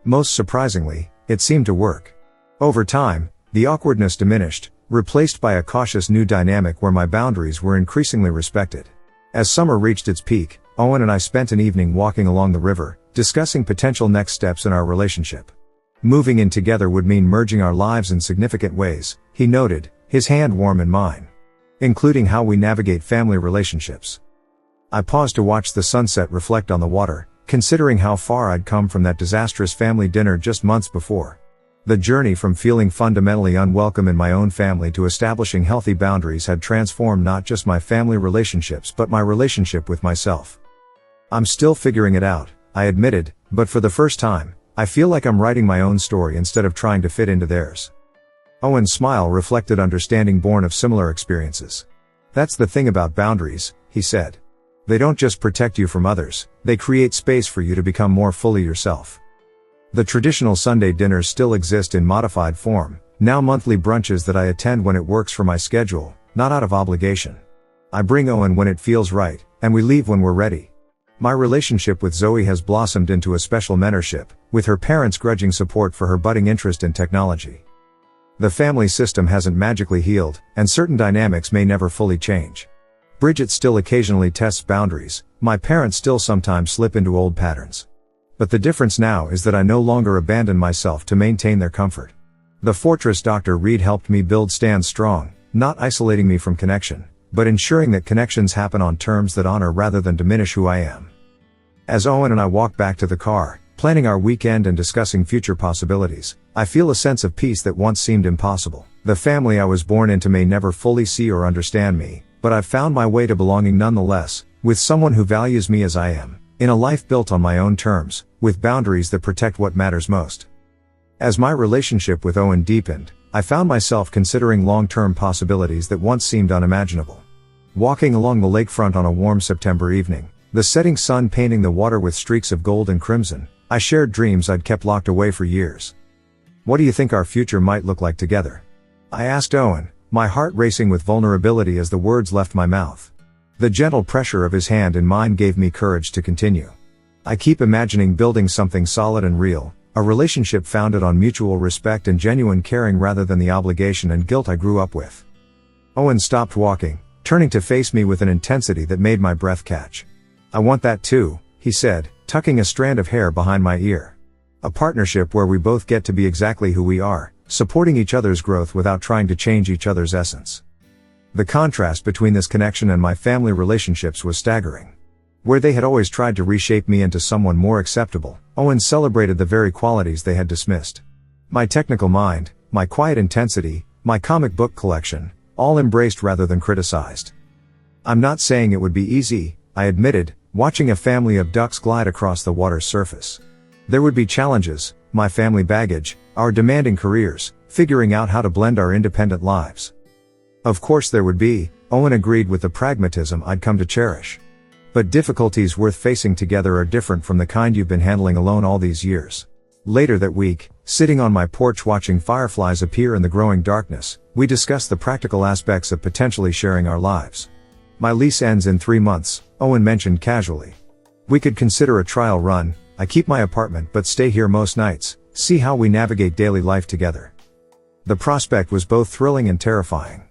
Most surprisingly, it seemed to work. Over time, the awkwardness diminished, replaced by a cautious new dynamic where my boundaries were increasingly respected. As summer reached its peak, Owen and I spent an evening walking along the river, discussing potential next steps in our relationship. Moving in together would mean merging our lives in significant ways, he noted, his hand warm in mine. Including how we navigate family relationships. I paused to watch the sunset reflect on the water, considering how far I'd come from that disastrous family dinner just months before. The journey from feeling fundamentally unwelcome in my own family to establishing healthy boundaries had transformed not just my family relationships but my relationship with myself. "I'm still figuring it out," I admitted, "but for the first time, I feel like I'm writing my own story instead of trying to fit into theirs." Owen's smile reflected understanding born of similar experiences. "That's the thing about boundaries," he said. "They don't just protect you from others, they create space for you to become more fully yourself." The traditional Sunday dinners still exist in modified form, now monthly brunches that I attend when it works for my schedule, not out of obligation. I bring Owen when it feels right, and we leave when we're ready. My relationship with Zoe has blossomed into a special mentorship, with her parents' grudging support for her budding interest in technology. The family system hasn't magically healed, and certain dynamics may never fully change. Bridget still occasionally tests boundaries, my parents still sometimes slip into old patterns. But the difference now is that I no longer abandon myself to maintain their comfort. The fortress Dr. Reed helped me build stands strong, not isolating me from connection, but ensuring that connections happen on terms that honor rather than diminish who I am. As Owen and I walk back to the car, planning our weekend and discussing future possibilities, I feel a sense of peace that once seemed impossible. The family I was born into may never fully see or understand me, but I've found my way to belonging nonetheless, with someone who values me as I am, in a life built on my own terms, with boundaries that protect what matters most. As my relationship with Owen deepened, I found myself considering long-term possibilities that once seemed unimaginable. Walking along the lakefront on a warm September evening, the setting sun painting the water with streaks of gold and crimson, I shared dreams I'd kept locked away for years. "What do you think our future might look like together?" I asked Owen, my heart racing with vulnerability as the words left my mouth. The gentle pressure of his hand in mine gave me courage to continue. "I keep imagining building something solid and real, a relationship founded on mutual respect and genuine caring rather than the obligation and guilt I grew up with." Owen stopped walking, turning to face me with an intensity that made my breath catch. "I want that too," he said, tucking a strand of hair behind my ear. "A partnership where we both get to be exactly who we are, supporting each other's growth without trying to change each other's essence." The contrast between this connection and my family relationships was staggering. Where they had always tried to reshape me into someone more acceptable, Owen celebrated the very qualities they had dismissed. My technical mind, my quiet intensity, my comic book collection, all embraced rather than criticized. "I'm not saying it would be easy," I admitted, watching a family of ducks glide across the water's surface. "There would be challenges, my family baggage, our demanding careers, figuring out how to blend our independent lives." "Of course there would be," Owen agreed with the pragmatism I'd come to cherish. "But difficulties worth facing together are different from the kind you've been handling alone all these years." Later that week, Sitting on my porch watching fireflies appear in the growing darkness, we discussed the practical aspects of potentially sharing our lives. My lease ends in 3 months, Owen mentioned casually. We could consider a trial run. I keep my apartment but stay here most nights, see how we navigate daily life together. The prospect was both thrilling and terrifying.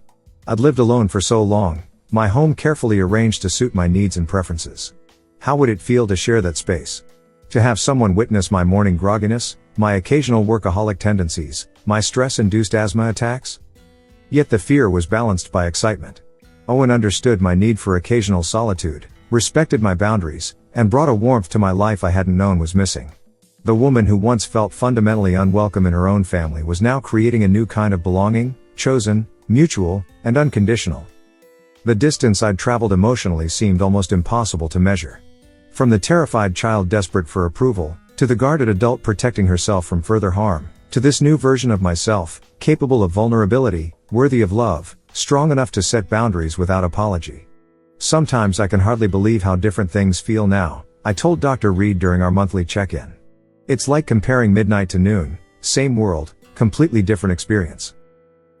I'd lived alone for so long, my home carefully arranged to suit my needs and preferences. How would it feel to share that space? To have someone witness my morning grogginess, my occasional workaholic tendencies, my stress-induced asthma attacks? Yet the fear was balanced by excitement. Owen understood my need for occasional solitude, respected my boundaries, and brought a warmth to my life I hadn't known was missing. The woman who once felt fundamentally unwelcome in her own family was now creating a new kind of belonging, chosen, mutual, and unconditional. The distance I'd traveled emotionally seemed almost impossible to measure. From the terrified child desperate for approval, to the guarded adult protecting herself from further harm, to this new version of myself, capable of vulnerability, worthy of love, strong enough to set boundaries without apology. Sometimes I can hardly believe how different things feel now, I told Dr. Reed during our monthly check-in. It's like comparing midnight to noon, same world, completely different experience.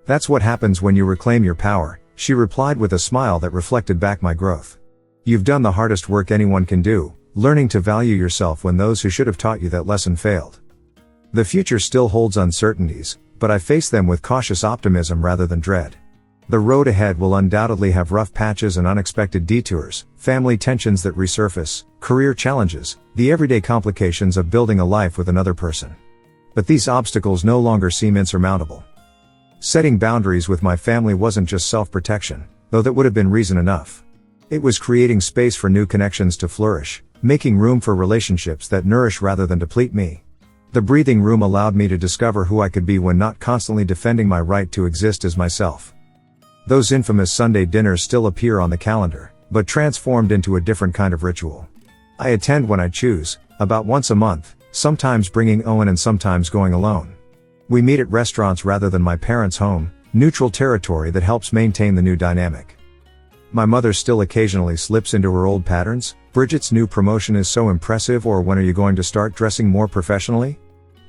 That's what happens when you reclaim your power, she replied with a smile that reflected back my growth. You've done the hardest work anyone can do, learning to value yourself when those who should have taught you that lesson failed. The future still holds uncertainties, but I face them with cautious optimism rather than dread. The road ahead will undoubtedly have rough patches and unexpected detours, family tensions that resurface, career challenges, the everyday complications of building a life with another person. But these obstacles no longer seem insurmountable. Setting boundaries with my family wasn't just self-protection, though that would have been reason enough. It was creating space for new connections to flourish, making room for relationships that nourish rather than deplete me. The breathing room allowed me to discover who I could be when not constantly defending my right to exist as myself. Those infamous Sunday dinners still appear on the calendar, but transformed into a different kind of ritual. I attend when I choose, about once a month, sometimes bringing Owen and sometimes going alone. We meet at restaurants rather than my parents' home, neutral territory that helps maintain the new dynamic. My mother still occasionally slips into her old patterns. Bridget's new promotion is so impressive, or when are you going to start dressing more professionally?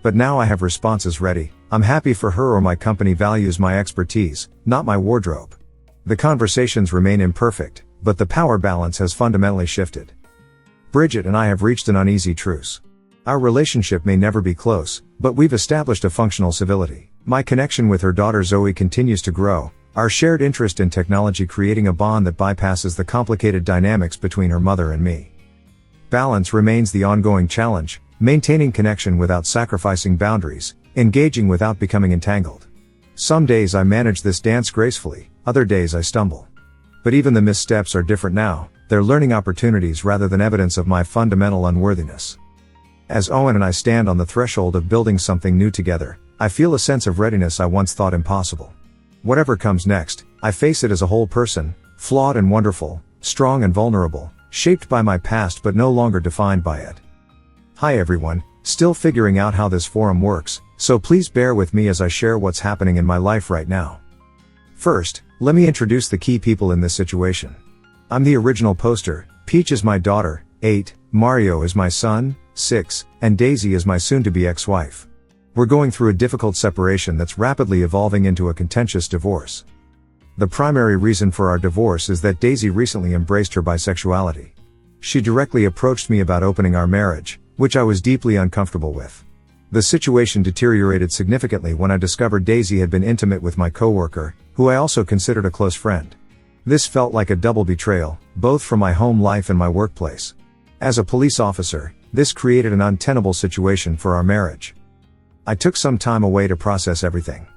But now I have responses ready. I'm happy for her, or my company values my expertise, not my wardrobe. The conversations remain imperfect, but the power balance has fundamentally shifted. Bridget and I have reached an uneasy truce. Our relationship may never be close, but we've established a functional civility. My connection with her daughter Zoe continues to grow, our shared interest in technology creating a bond that bypasses the complicated dynamics between her mother and me. Balance remains the ongoing challenge, maintaining connection without sacrificing boundaries, engaging without becoming entangled. Some days I manage this dance gracefully, other days I stumble. But even the missteps are different now, they're learning opportunities rather than evidence of my fundamental unworthiness. As Owen and I stand on the threshold of building something new together, I feel a sense of readiness I once thought impossible. Whatever comes next, I face it as a whole person, flawed and wonderful, strong and vulnerable, shaped by my past but no longer defined by it. Hi everyone, still figuring out how this forum works, so please bear with me as I share what's happening in my life right now. First, let me introduce the key people in this situation. I'm the original poster, Peach is my daughter, 8, Mario is my son, 6, and Daisy is my soon-to-be ex-wife. We're going through a difficult separation that's rapidly evolving into a contentious divorce. The primary reason for our divorce is that Daisy recently embraced her bisexuality. She directly approached me about opening our marriage, which I was deeply uncomfortable with. The situation deteriorated significantly when I discovered Daisy had been intimate with my coworker, who I also considered a close friend. This felt like a double betrayal, both from my home life and my workplace. As a police officer, this created an untenable situation for our marriage. I took some time away to process everything.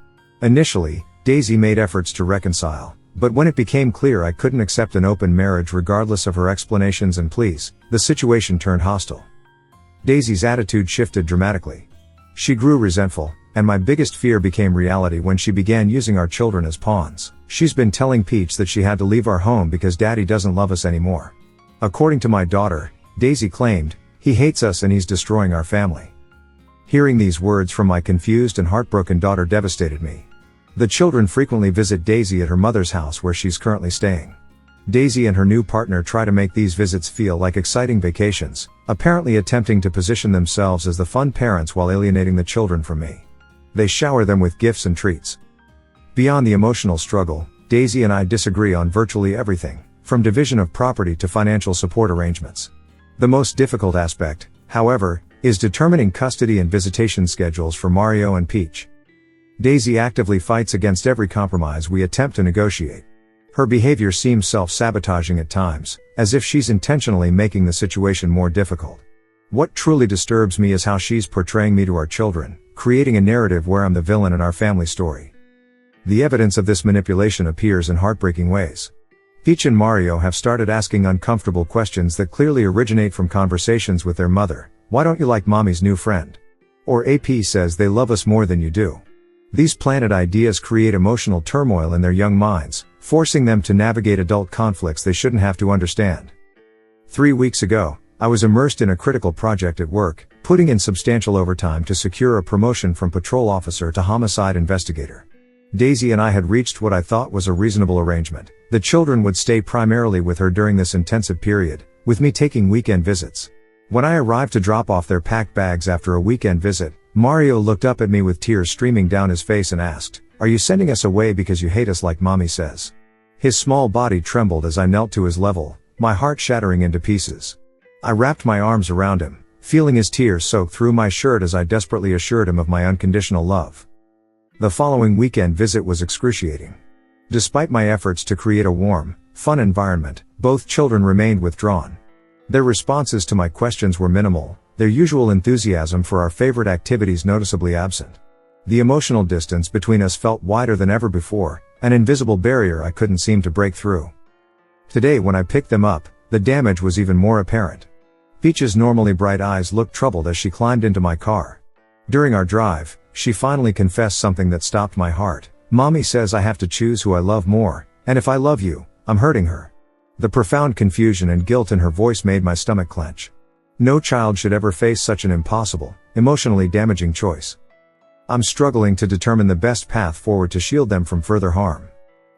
Initially, Daisy made efforts to reconcile, but when it became clear I couldn't accept an open marriage regardless of her explanations and pleas, the situation turned hostile. Daisy's attitude shifted dramatically. She grew resentful, and my biggest fear became reality when she began using our children as pawns. She's been telling Peach that she had to leave our home because Daddy doesn't love us anymore. According to my daughter, Daisy claimed, he hates us and he's destroying our family. Hearing these words from my confused and heartbroken daughter devastated me. The children frequently visit Daisy at her mother's house where she's currently staying. Daisy and her new partner try to make these visits feel like exciting vacations, apparently attempting to position themselves as the fun parents while alienating the children from me. They shower them with gifts and treats. Beyond the emotional struggle, Daisy and I disagree on virtually everything, from division of property to financial support arrangements. The most difficult aspect, however, is determining custody and visitation schedules for Mario and Peach. Daisy actively fights against every compromise we attempt to negotiate. Her behavior seems self-sabotaging at times, as if she's intentionally making the situation more difficult. What truly disturbs me is how she's portraying me to our children, creating a narrative where I'm the villain in our family story. The evidence of this manipulation appears in heartbreaking ways. Peach and Mario have started asking uncomfortable questions that clearly originate from conversations with their mother. Why don't you like mommy's new friend? Or AP says they love us more than you do. These planted ideas create emotional turmoil in their young minds, forcing them to navigate adult conflicts they shouldn't have to understand. 3 weeks ago, I was immersed in a critical project at work, putting in substantial overtime to secure a promotion from patrol officer to homicide investigator. Daisy and I had reached what I thought was a reasonable arrangement. The children would stay primarily with her during this intensive period, with me taking weekend visits. When I arrived to drop off their packed bags after a weekend visit, Mario looked up at me with tears streaming down his face and asked, "Are you sending us away because you hate us like mommy says?" His small body trembled as I knelt to his level, my heart shattering into pieces. I wrapped my arms around him, feeling his tears soak through my shirt as I desperately assured him of my unconditional love. The following weekend visit was excruciating. Despite my efforts to create a warm, fun environment, both children remained withdrawn. Their responses to my questions were minimal, their usual enthusiasm for our favorite activities noticeably absent. The emotional distance between us felt wider than ever before, an invisible barrier I couldn't seem to break through. Today when I picked them up, the damage was even more apparent. Peach's normally bright eyes looked troubled as she climbed into my car. During our drive, she finally confessed something that stopped my heart. "Mommy says I have to choose who I love more, and if I love you, I'm hurting her." The profound confusion and guilt in her voice made my stomach clench. No child should ever face such an impossible, emotionally damaging choice. I'm struggling to determine the best path forward to shield them from further harm.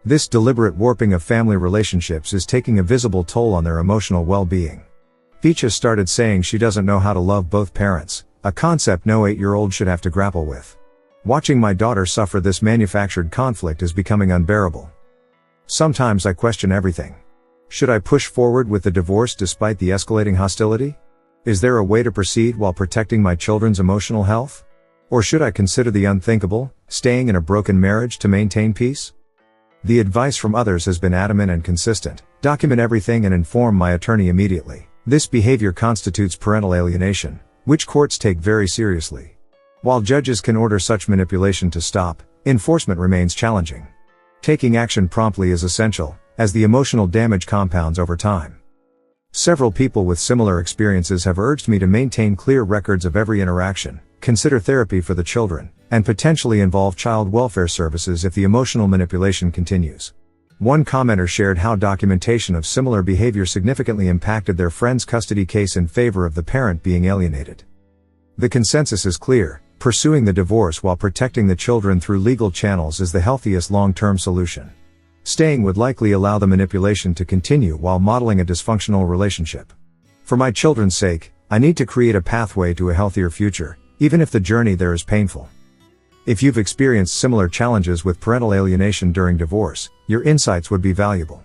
This deliberate warping of family relationships is taking a visible toll on their emotional well-being. Peach has started saying she doesn't know how to love both parents, a concept no 8-year-old should have to grapple with. Watching my daughter suffer this manufactured conflict is becoming unbearable. Sometimes I question everything. Should I push forward with the divorce despite the escalating hostility? Is there a way to proceed while protecting my children's emotional health? Or should I consider the unthinkable, staying in a broken marriage to maintain peace? The advice from others has been adamant and consistent. Document everything and inform my attorney immediately. This behavior constitutes parental alienation, which courts take very seriously. While judges can order such manipulation to stop, enforcement remains challenging. Taking action promptly is essential, as the emotional damage compounds over time. Several people with similar experiences have urged me to maintain clear records of every interaction, consider therapy for the children, and potentially involve child welfare services if the emotional manipulation continues. One commenter shared how documentation of similar behavior significantly impacted their friend's custody case in favor of the parent being alienated. The consensus is clear: pursuing the divorce while protecting the children through legal channels is the healthiest long-term solution. Staying would likely allow the manipulation to continue while modeling a dysfunctional relationship. For my children's sake, I need to create a pathway to a healthier future, even if the journey there is painful. If you've experienced similar challenges with parental alienation during divorce, your insights would be valuable.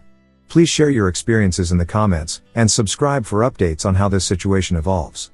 Please share your experiences in the comments, and subscribe for updates on how this situation evolves.